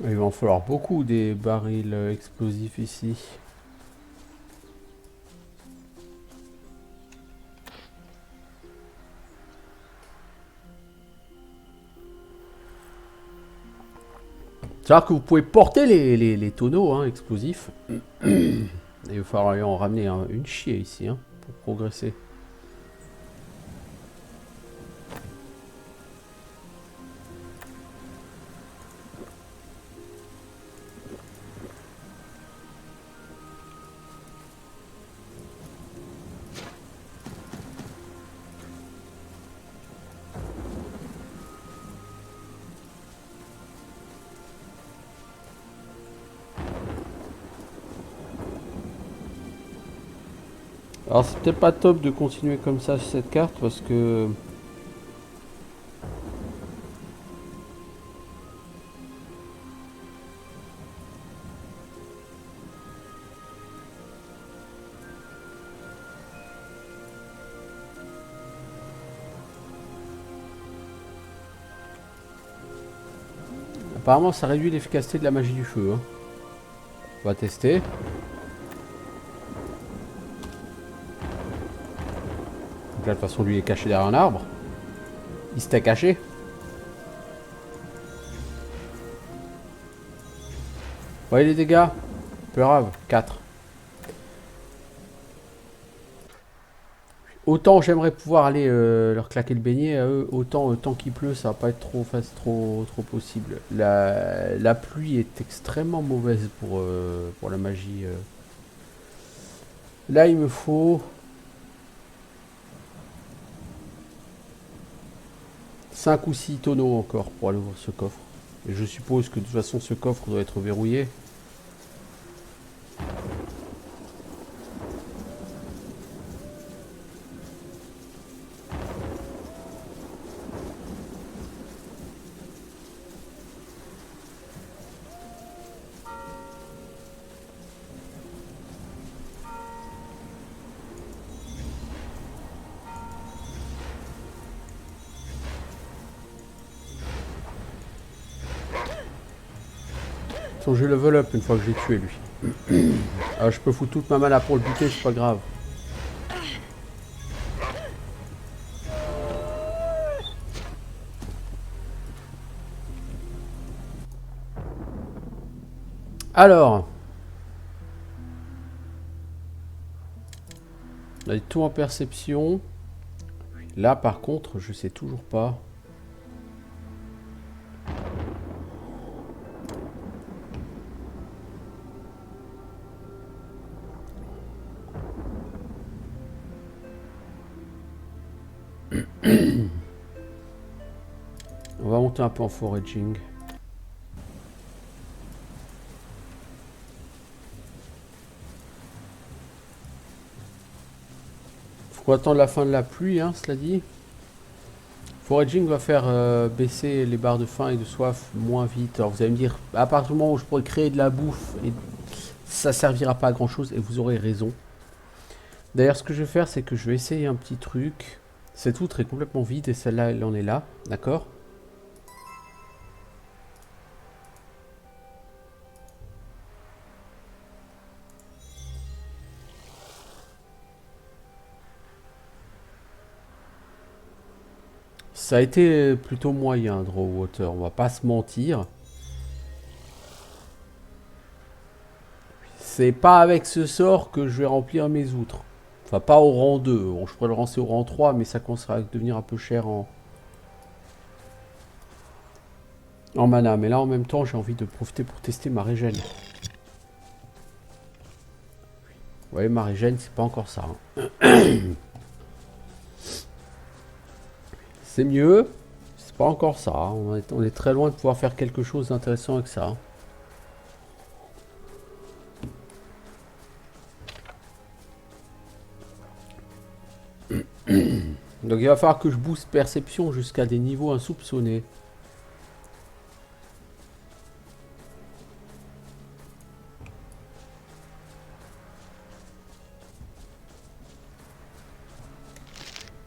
Il va en falloir beaucoup des barils explosifs ici. C'est-à-dire que vous pouvez porter les tonneaux hein, explosifs. Et il va falloir en ramener une chier ici hein, pour progresser. Alors c'est peut-être pas top de continuer comme ça sur cette carte parce que... Apparemment ça réduit l'efficacité de la magie du feu. Hein. On va tester. Donc là de toute façon lui il est caché derrière un arbre. Il s'était caché. Vous voyez les dégâts? Peu grave, 4. Autant j'aimerais pouvoir aller leur claquer le beignet à eux, autant tant qu'il pleut, ça va pas être trop possible. La pluie est extrêmement mauvaise pour la magie. Là, il me faut 5 ou 6 tonneaux encore pour aller ouvrir ce coffre. Et je suppose que de toute façon, ce coffre doit être verrouillé. Je level up une fois que j'ai tué lui. Alors, je peux foutre toute ma mana pour le buter, c'est pas grave. Alors. On a tout en perception. Là par contre, je sais toujours pas. On va monter un peu en foraging. Faut attendre la fin de la pluie, hein, cela dit. Foraging va faire baisser les barres de faim et de soif moins vite. Alors vous allez me dire, à partir du moment où je pourrais créer de la bouffe, et ça servira pas à grand chose, et vous aurez raison. D'ailleurs, ce que je vais faire, c'est que je vais essayer un petit truc. Cette outre est complètement vide et celle-là, elle en est là, d'accord ? Ça a été plutôt moyen, Draw Water, on va pas se mentir. C'est pas avec ce sort que je vais remplir mes outres. Enfin, pas au rang 2. Bon, je pourrais le lancer au rang 3, mais ça commencera à devenir un peu cher en mana. Mais là, en même temps, j'ai envie de profiter pour tester ma régène. Ouais, ma régène, c'est pas encore ça. Hein. C'est mieux. C'est pas encore ça. On est très loin de pouvoir faire quelque chose d'intéressant avec ça. Donc il va falloir que je booste perception jusqu'à des niveaux insoupçonnés.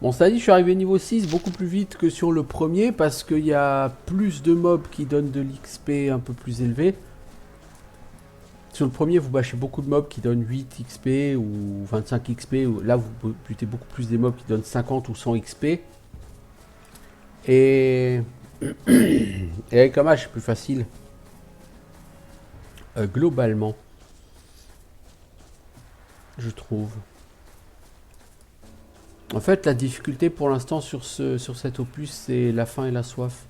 Bon, ça dit, je suis arrivé niveau 6 beaucoup plus vite que sur le premier parce qu'il y a plus de mobs qui donnent de l'XP un peu plus élevé. Sur le premier, vous bâchez beaucoup de mobs qui donnent 8 XP ou 25 XP. Là, vous butez beaucoup plus des mobs qui donnent 50 ou 100 XP. Et, et avec un match, c'est plus facile. Globalement, je trouve. En fait, la difficulté pour l'instant sur cet opus, c'est la faim et la soif.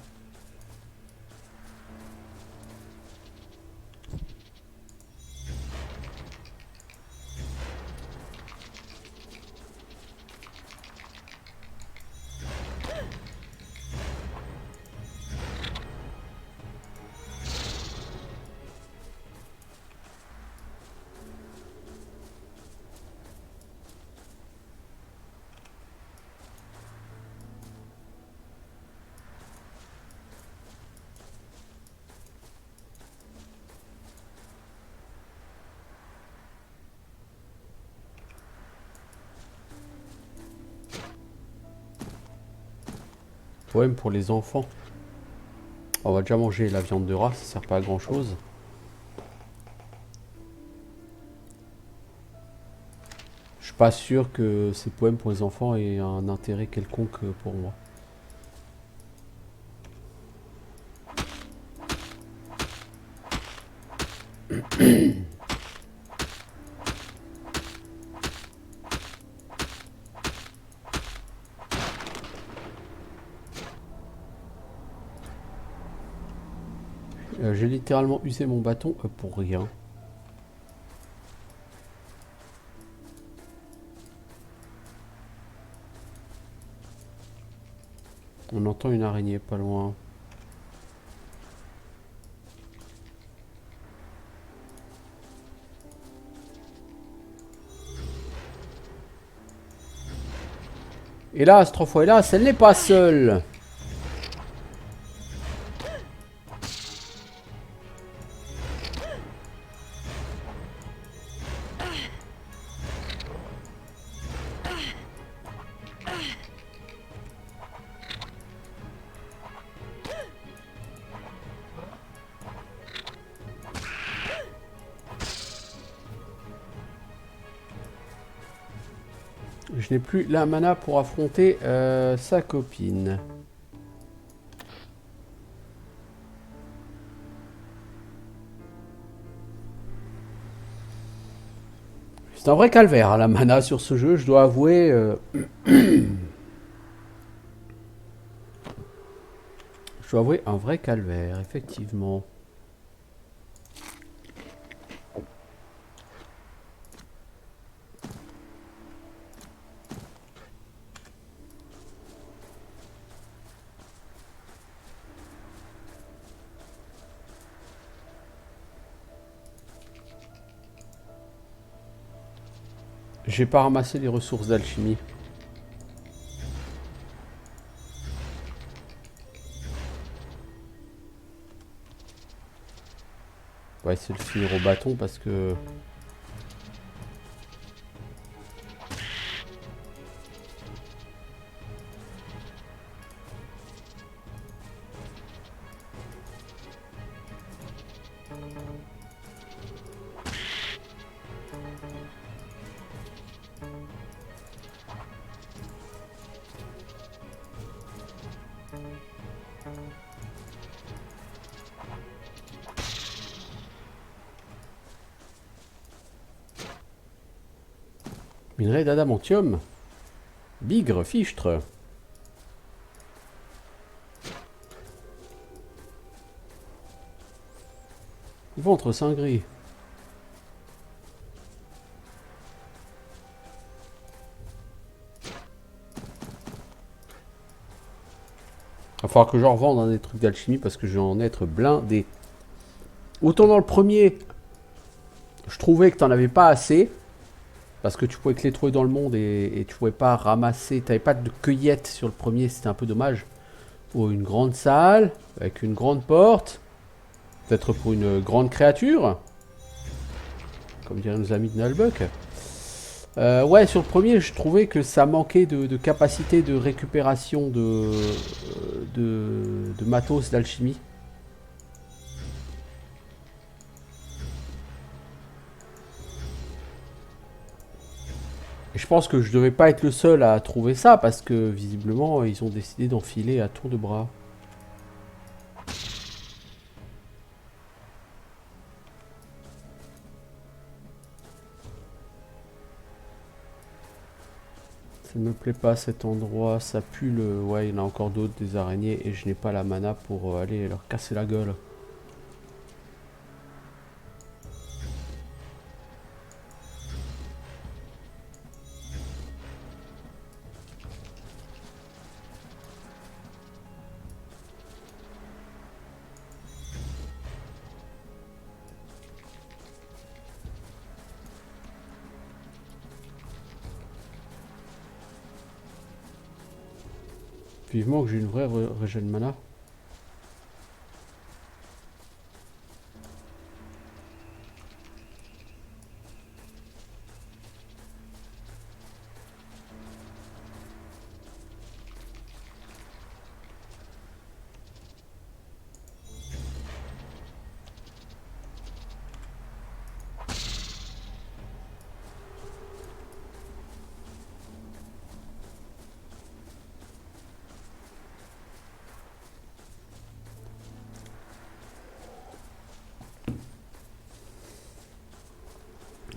Poème pour les enfants. On va déjà manger la viande de rat, ça sert pas à grand chose. Je suis pas sûr que ces poèmes pour les enfants aient un intérêt quelconque pour moi. J'ai littéralement usé mon bâton pour rien. On entend une araignée pas loin. Hélas, 3 fois hélas, elle n'est pas seule. Je n'ai plus la mana pour affronter sa copine. C'est un vrai calvaire, hein, la mana sur ce jeu, je dois avouer. Je dois avouer un vrai calvaire, effectivement. J'ai pas ramassé les ressources d'alchimie. On va essayer de le finir au bâton parce que... Minerai d'adamantium. Bigre, fichtre. Ventre cingré. va falloir que je revende des trucs d'alchimie parce que je vais en être blindé. Autant dans le premier, je trouvais que t'en avais pas assez. Parce que tu pouvais que les trouver dans le monde et tu pouvais pas ramasser. T'avais pas de cueillette sur le premier, c'était un peu dommage. Pour une grande salle, avec une grande porte. Peut-être pour une grande créature. Comme diraient nos amis de Nullbuck. Ouais, sur le premier, je trouvais que ça manquait de capacité de récupération de matos d'alchimie. Et je pense que je devais pas être le seul à trouver ça parce que visiblement ils ont décidé d'enfiler à tour de bras. Ça ne me plaît pas cet endroit, ça pue le... Ouais, il y en a encore d'autres, des araignées, et je n'ai pas la mana pour aller leur casser la gueule. Vivement que j'ai une vraie régène mana.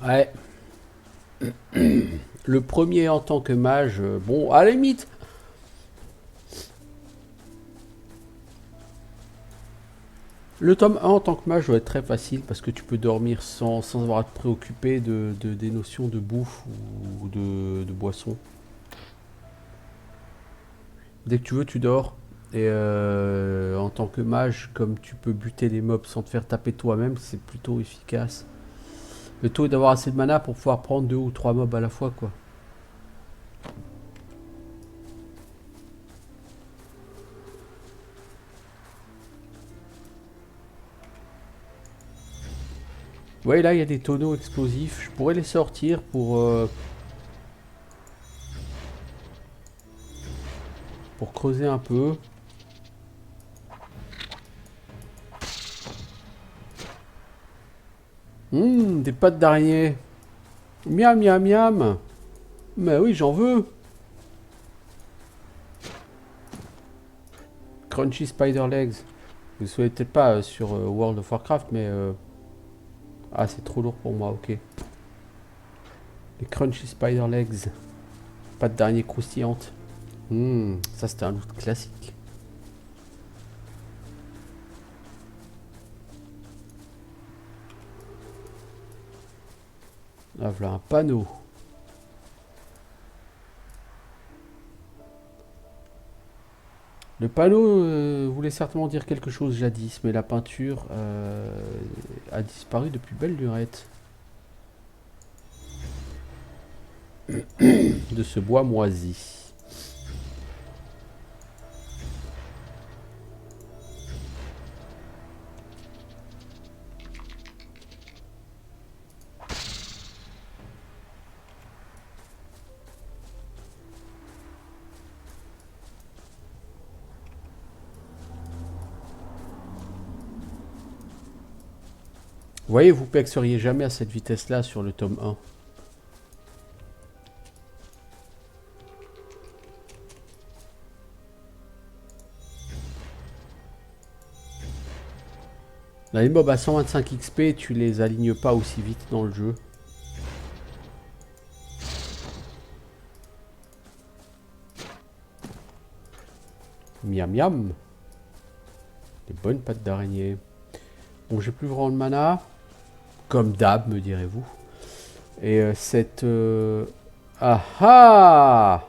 Ouais. Le premier en tant que mage, bon, à la limite. Le tome 1 en tant que mage doit être très facile parce que tu peux dormir sans avoir à te préoccuper des notions de bouffe ou de boisson. Dès que tu veux, tu dors. Et en tant que mage, comme tu peux buter les mobs sans te faire taper toi-même, c'est plutôt efficace. Le taux est d'avoir assez de mana pour pouvoir prendre 2 ou 3 mobs à la fois, quoi. Ouais, là, il y a des tonneaux explosifs. Je pourrais les sortir pour creuser un peu. Des pattes d'araignée. Miam, miam, miam. Mais oui, j'en veux. Crunchy Spider Legs. Vous ne savez peut-être pas sur World of Warcraft, mais... Ah, c'est trop lourd pour moi, ok. Les Crunchy Spider Legs. Pattes d'araignée croustillantes. Ça c'était un loot classique. Là, voilà un panneau. Le panneau voulait certainement dire quelque chose jadis, mais la peinture a disparu depuis belle lurette. De ce bois moisi. Vous voyez, vous pexeriez jamais à cette vitesse-là sur le tome 1. Là, les mobs à 125 XP, tu les alignes pas aussi vite dans le jeu. Miam miam. Des bonnes pattes d'araignée. Bon, j'ai plus vraiment de mana. Comme d'hab, me direz-vous. Et cette... Ah ah!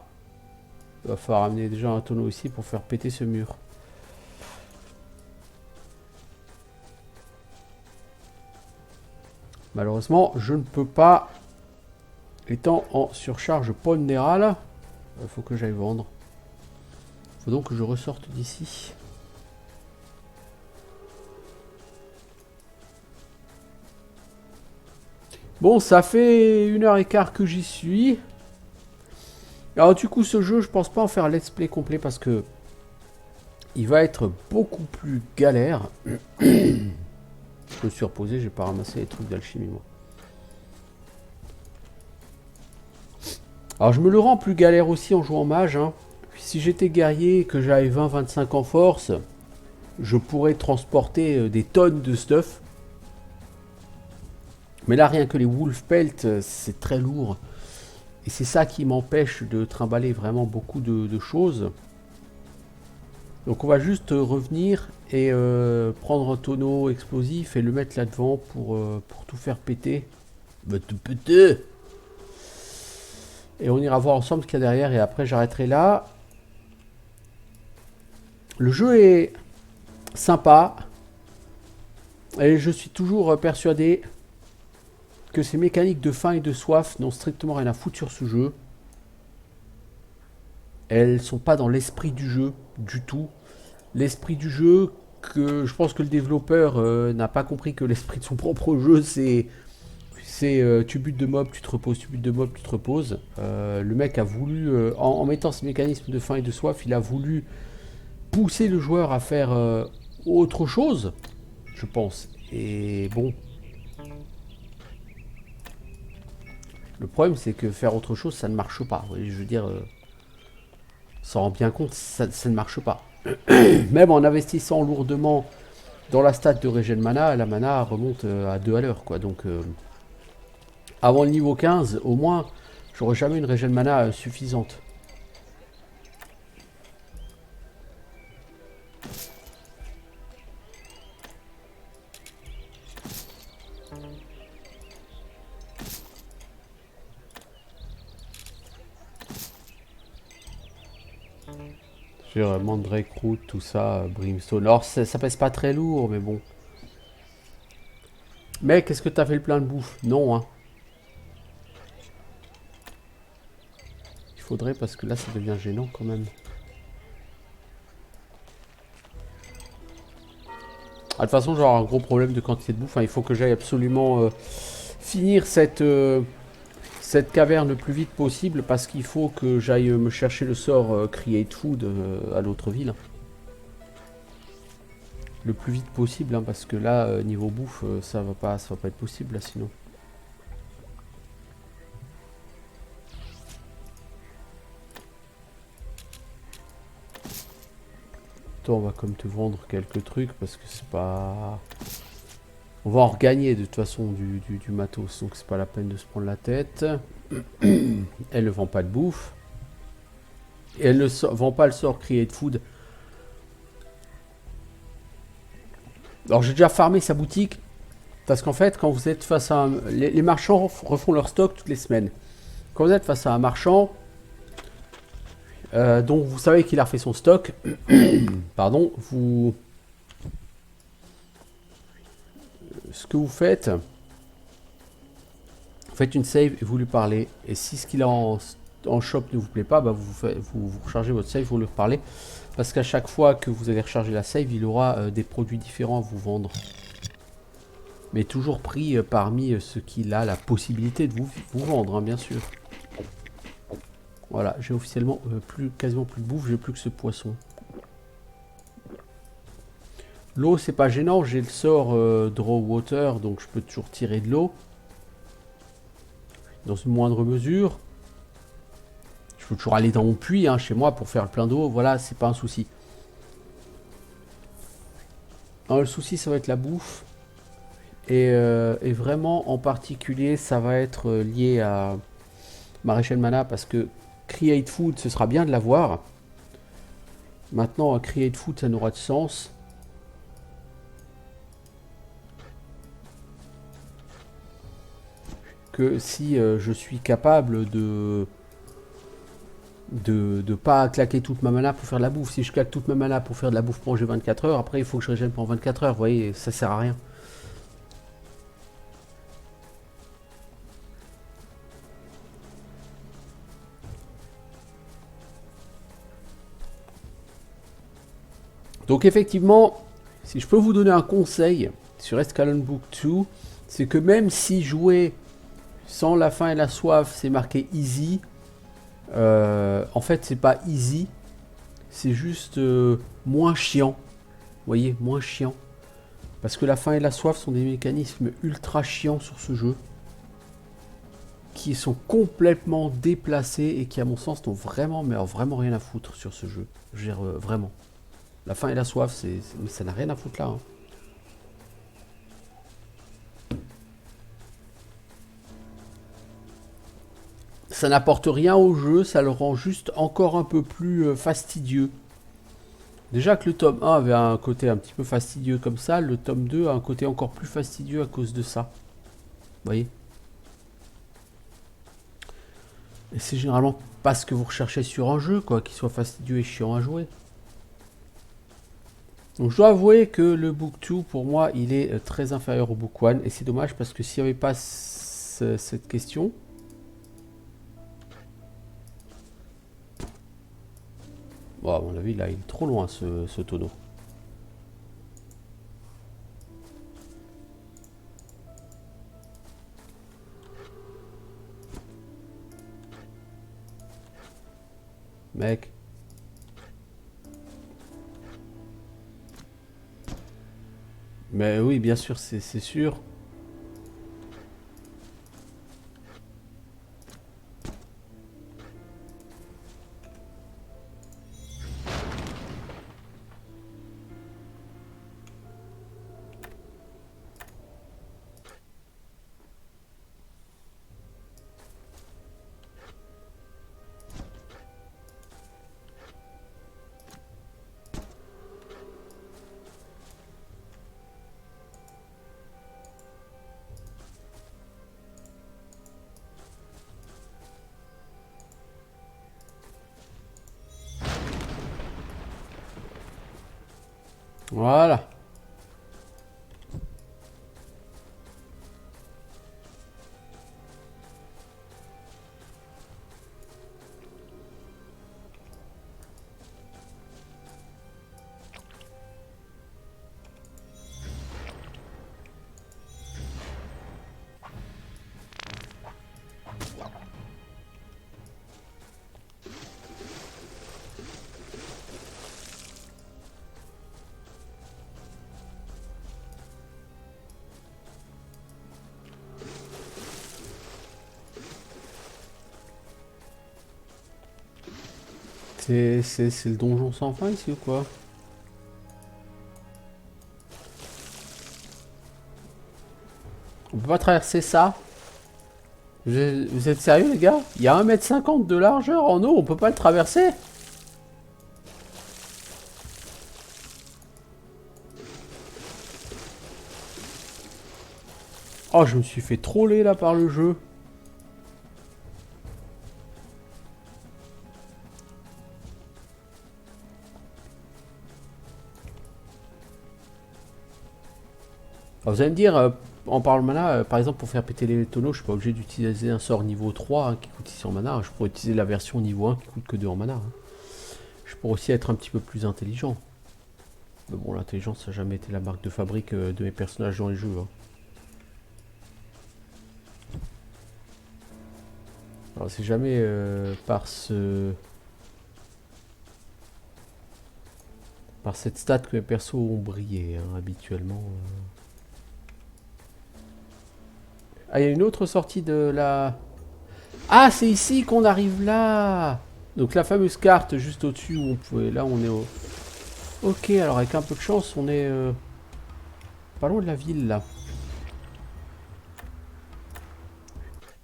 Il va falloir amener déjà un tonneau ici pour faire péter ce mur. Malheureusement, je ne peux pas, étant en surcharge pondérale. Il faut que j'aille vendre. Il faut donc que je ressorte d'ici. Bon, ça fait 1h15 que j'y suis. Alors du coup, ce jeu, je pense pas en faire let's play complet parce que il va être beaucoup plus galère. Je me suis reposé, j'ai pas ramassé les trucs d'alchimie, moi. Alors je me le rends plus galère aussi en jouant mage. Hein. Si j'étais guerrier et que j'avais 20-25 en force, je pourrais transporter des tonnes de stuff. Mais là, rien que les wolf pelt, c'est très lourd. Et c'est ça qui m'empêche de trimballer vraiment beaucoup de choses. Donc on va juste revenir et prendre un tonneau explosif et le mettre là-devant pour tout faire péter. Et on ira voir ensemble ce qu'il y a derrière et après j'arrêterai là. Le jeu est sympa. Et je suis toujours persuadé que ces mécaniques de faim et de soif n'ont strictement rien à foutre sur ce jeu. Elles sont pas dans l'esprit du jeu du tout. L'esprit du jeu, que je pense que le développeur n'a pas compris que l'esprit de son propre jeu, c'est tu butes de mob, tu te reposes, tu butes de mob, tu te reposes. Le mec a voulu, en mettant ces mécanismes de faim et de soif, il a voulu pousser le joueur à faire autre chose, je pense. Et bon... Le problème, c'est que faire autre chose, ça ne marche pas. Je veux dire, s'en rend bien compte, ça ne marche pas. Même en investissant lourdement dans la stat de régène mana, la mana remonte à 2 à l'heure, quoi. Donc, avant le niveau 15, au moins, j'aurai jamais une régène mana suffisante. Sur Mandrake Root, tout ça, Brimstone. Alors, ça pèse pas très lourd, mais bon. Mec, est-ce que t'as fait le plein de bouffe? Non, hein. Il faudrait, parce que là, ça devient gênant quand même. Ah, de toute façon, j'aurai un gros problème de quantité de bouffe. Hein. Il faut que j'aille absolument finir cette caverne le plus vite possible parce qu'il faut que j'aille me chercher le sort Create Food à l'autre ville. Le plus vite possible, hein, parce que là, niveau bouffe, ça va pas être possible là, sinon. Toi, on va comme te vendre quelques trucs parce que c'est pas... On va en regagner de toute façon du matos, donc c'est pas la peine de se prendre la tête. Elle ne vend pas de bouffe. Et elle ne vend pas le sort Create Food. Alors j'ai déjà farmé sa boutique. Parce qu'en fait, quand vous êtes face à un... Les marchands refont leur stock toutes les semaines. Quand vous êtes face à un marchand, dont vous savez qu'il a refait son stock, pardon, vous... Ce que vous faites une save et vous lui parlez. Et si ce qu'il a en shop ne vous plaît pas, bah vous rechargez votre save, vous lui reparlez. Parce qu'à chaque fois que vous allez recharger la save, il aura des produits différents à vous vendre. Mais toujours pris parmi ce qu'il a la possibilité de vous vendre, hein, bien sûr. Voilà, j'ai officiellement quasiment plus de bouffe, j'ai plus que ce poisson. L'eau, c'est pas gênant, j'ai le sort Draw Water, donc je peux toujours tirer de l'eau. Dans une moindre mesure. Je peux toujours aller dans mon puits, hein, chez moi, pour faire le plein d'eau, voilà, c'est pas un souci. Alors, le souci, ça va être la bouffe. Et vraiment, en particulier, ça va être lié à Maréchal Mana, parce que Create Food, ce sera bien de l'avoir. Maintenant, Create Food, ça n'aura de sens que si je suis capable de pas claquer toute ma mana pour faire de la bouffe. Si je claque toute ma mana pour faire de la bouffe pour manger 24 heures, après il faut que je régène pendant 24 heures, vous voyez, ça sert à rien. Donc effectivement, si je peux vous donner un conseil sur Escalon Book 2, c'est que même si jouer sans la faim et la soif, c'est marqué easy, en fait c'est pas easy, c'est juste moins chiant. Vous voyez, moins chiant. Parce que la faim et la soif sont des mécanismes ultra chiants sur ce jeu, qui sont complètement déplacés et qui à mon sens n'ont vraiment, mais alors vraiment rien à foutre sur ce jeu. Je veux dire, vraiment. La faim et la soif, ça n'a rien à foutre là. Hein. Ça n'apporte rien au jeu, ça le rend juste encore un peu plus fastidieux. Déjà que le tome 1 avait un côté un petit peu fastidieux comme ça, le tome 2 a un côté encore plus fastidieux à cause de ça. Vous voyez? Et c'est généralement pas ce que vous recherchez sur un jeu, quoi, qu'il soit fastidieux et chiant à jouer. Donc je dois avouer que le Book 2, pour moi, il est très inférieur au Book 1. Et c'est dommage parce que s'il n'y avait pas cette question... Bon, à mon avis, là, il est trop loin, ce tonneau. Mec. Mais oui, bien sûr, c'est sûr. Voilà. C'est le donjon sans fin ici ou quoi? On peut pas traverser ça? Vous êtes sérieux les gars? Il y a 1,50 m de largeur en eau, on peut pas le traverser? Oh, je me suis fait troller là par le jeu. Alors, vous allez me dire, en parlant de mana, par exemple pour faire péter les tonneaux, je suis pas obligé d'utiliser un sort niveau 3 hein, qui coûte 6 en mana. Je pourrais utiliser la version niveau 1 qui coûte que 2 en mana. Hein. Je pourrais aussi être un petit peu plus intelligent. Mais bon, l'intelligence ça n'a jamais été la marque de fabrique de mes personnages dans les jeux. Hein. Alors c'est jamais par cette stat que mes persos ont brillé hein, habituellement. Ah, il y a une autre sortie de la... Ah, c'est ici qu'on arrive là. Donc la fameuse carte juste au-dessus où on pouvait... Là, on est au... Ok, alors avec un peu de chance, on est... pas loin de la ville, là.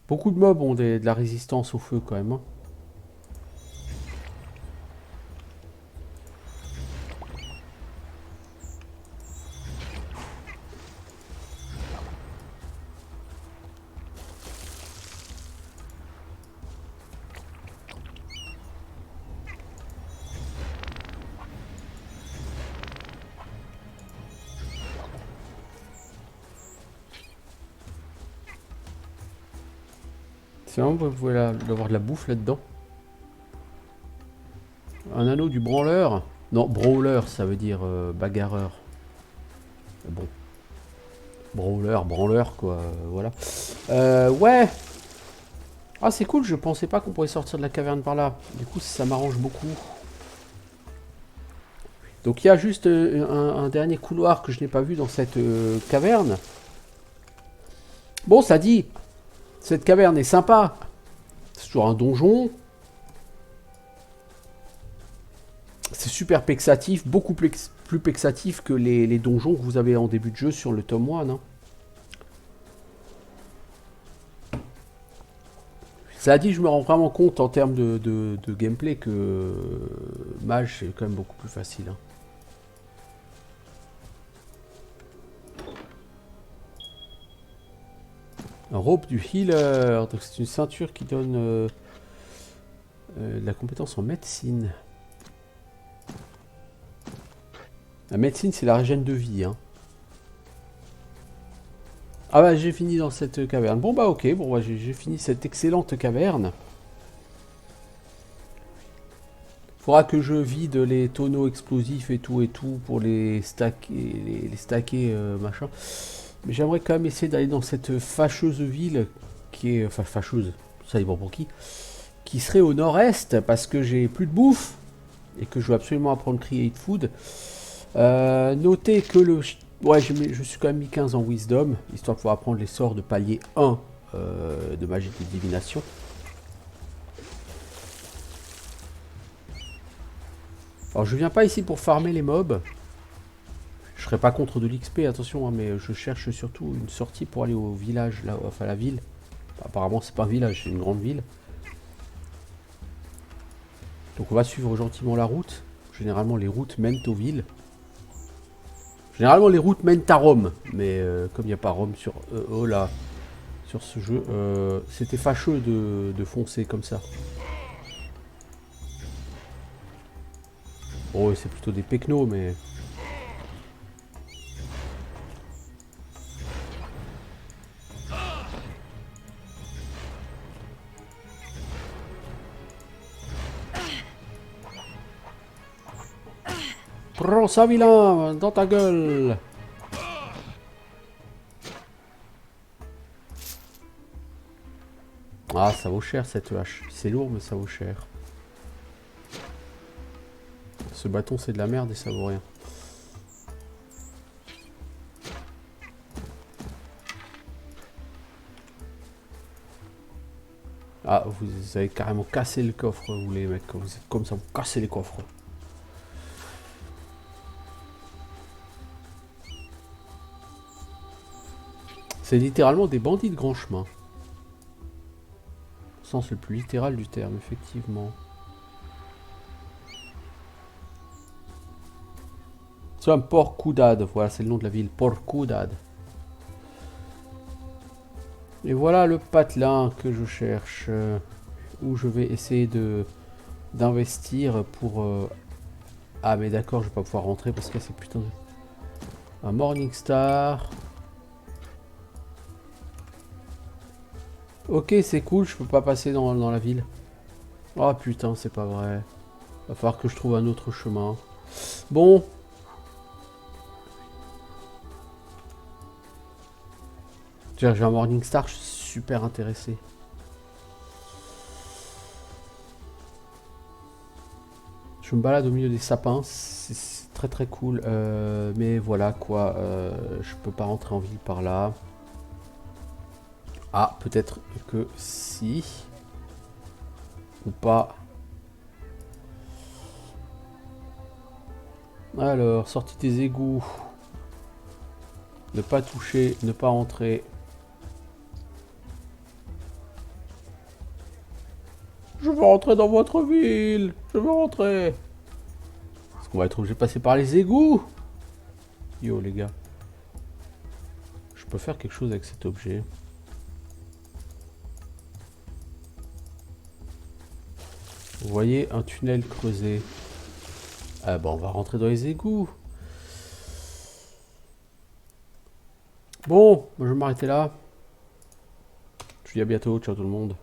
Beaucoup de mobs ont de la résistance au feu, quand même. Hein. C'est vraiment vous pouvez avoir de la bouffe là-dedans. Un anneau du branleur. Non, brawler, ça veut dire bagarreur. Bon, brawler, branleur, quoi, voilà. Ouais. Ah, c'est cool, je pensais pas qu'on pourrait sortir de la caverne par là. Du coup, ça m'arrange beaucoup. Donc, il y a juste un dernier couloir que je n'ai pas vu dans cette caverne. Bon, ça dit, cette caverne est sympa. C'est toujours un donjon. C'est super pexatif, beaucoup plus pexatif que les donjons que vous avez en début de jeu sur le tome 1. Hein. Cela dit, je me rends vraiment compte en termes de gameplay que Mage c'est quand même beaucoup plus facile. Hein. Un robe du healer, donc c'est une ceinture qui donne de la compétence en médecine. La médecine, c'est la régène de vie. Hein. Ah bah j'ai fini dans cette caverne. Bon bah ok, bon bah, j'ai fini cette excellente caverne. Faudra que je vide les tonneaux explosifs et tout pour les stacker, machin. Mais j'aimerais quand même essayer d'aller dans cette fâcheuse ville qui est, enfin fâcheuse, ça dépend pour qui serait au nord-est parce que j'ai plus de bouffe et que je veux absolument apprendre Create Food. Notez que ouais, je suis quand même mis 15 en Wisdom, histoire de pouvoir apprendre les sorts de palier 1 de magie de divination. Alors je viens pas ici pour farmer les mobs. Je serais pas contre de l'XP, attention, hein, mais je cherche surtout une sortie pour aller au village, là, enfin la ville. Apparemment c'est pas un village, c'est une grande ville. Donc on va suivre gentiment la route. Généralement les routes mènent aux villes. Généralement les routes mènent à Rome, mais comme il n'y a pas Rome sur sur ce jeu, c'était fâcheux de foncer comme ça. Bon, c'est plutôt des pecnos, mais... Prends ça, vilain, dans ta gueule. Ah, ça vaut cher cette hache. C'est lourd, mais ça vaut cher. Ce bâton, c'est de la merde et ça vaut rien. Ah, vous avez carrément cassé le coffre, vous les mecs. Quand vous êtes comme ça, vous cassez les coffres. C'est littéralement des bandits de grand chemin. Au sens le plus littéral du terme, effectivement. C'est un Port Coudade, voilà, c'est le nom de la ville, Port Coudade. Et voilà le patelin que je cherche, où je vais essayer d'investir pour... Ah mais d'accord, je vais pas pouvoir rentrer parce que c'est putain de... Un Morningstar. Ok, c'est cool, je peux pas passer dans la ville. Oh putain, c'est pas vrai. Va falloir que je trouve un autre chemin. Bon. J'ai un Morningstar, je suis super intéressé. Je me balade au milieu des sapins, c'est très très cool. Mais voilà quoi, je peux pas rentrer en ville par là. Ah, peut-être que si. Ou pas. Alors, sortie des égouts. Ne pas toucher, ne pas entrer. Je veux rentrer dans votre ville. Je veux rentrer. Est-ce qu'on va être obligé de passer par les égouts? Yo les gars. Je peux faire quelque chose avec cet objet. Vous voyez un tunnel creusé. Ah bah on va rentrer dans les égouts. Bon, moi je vais m'arrêter là. Je vous dis à bientôt, ciao tout le monde.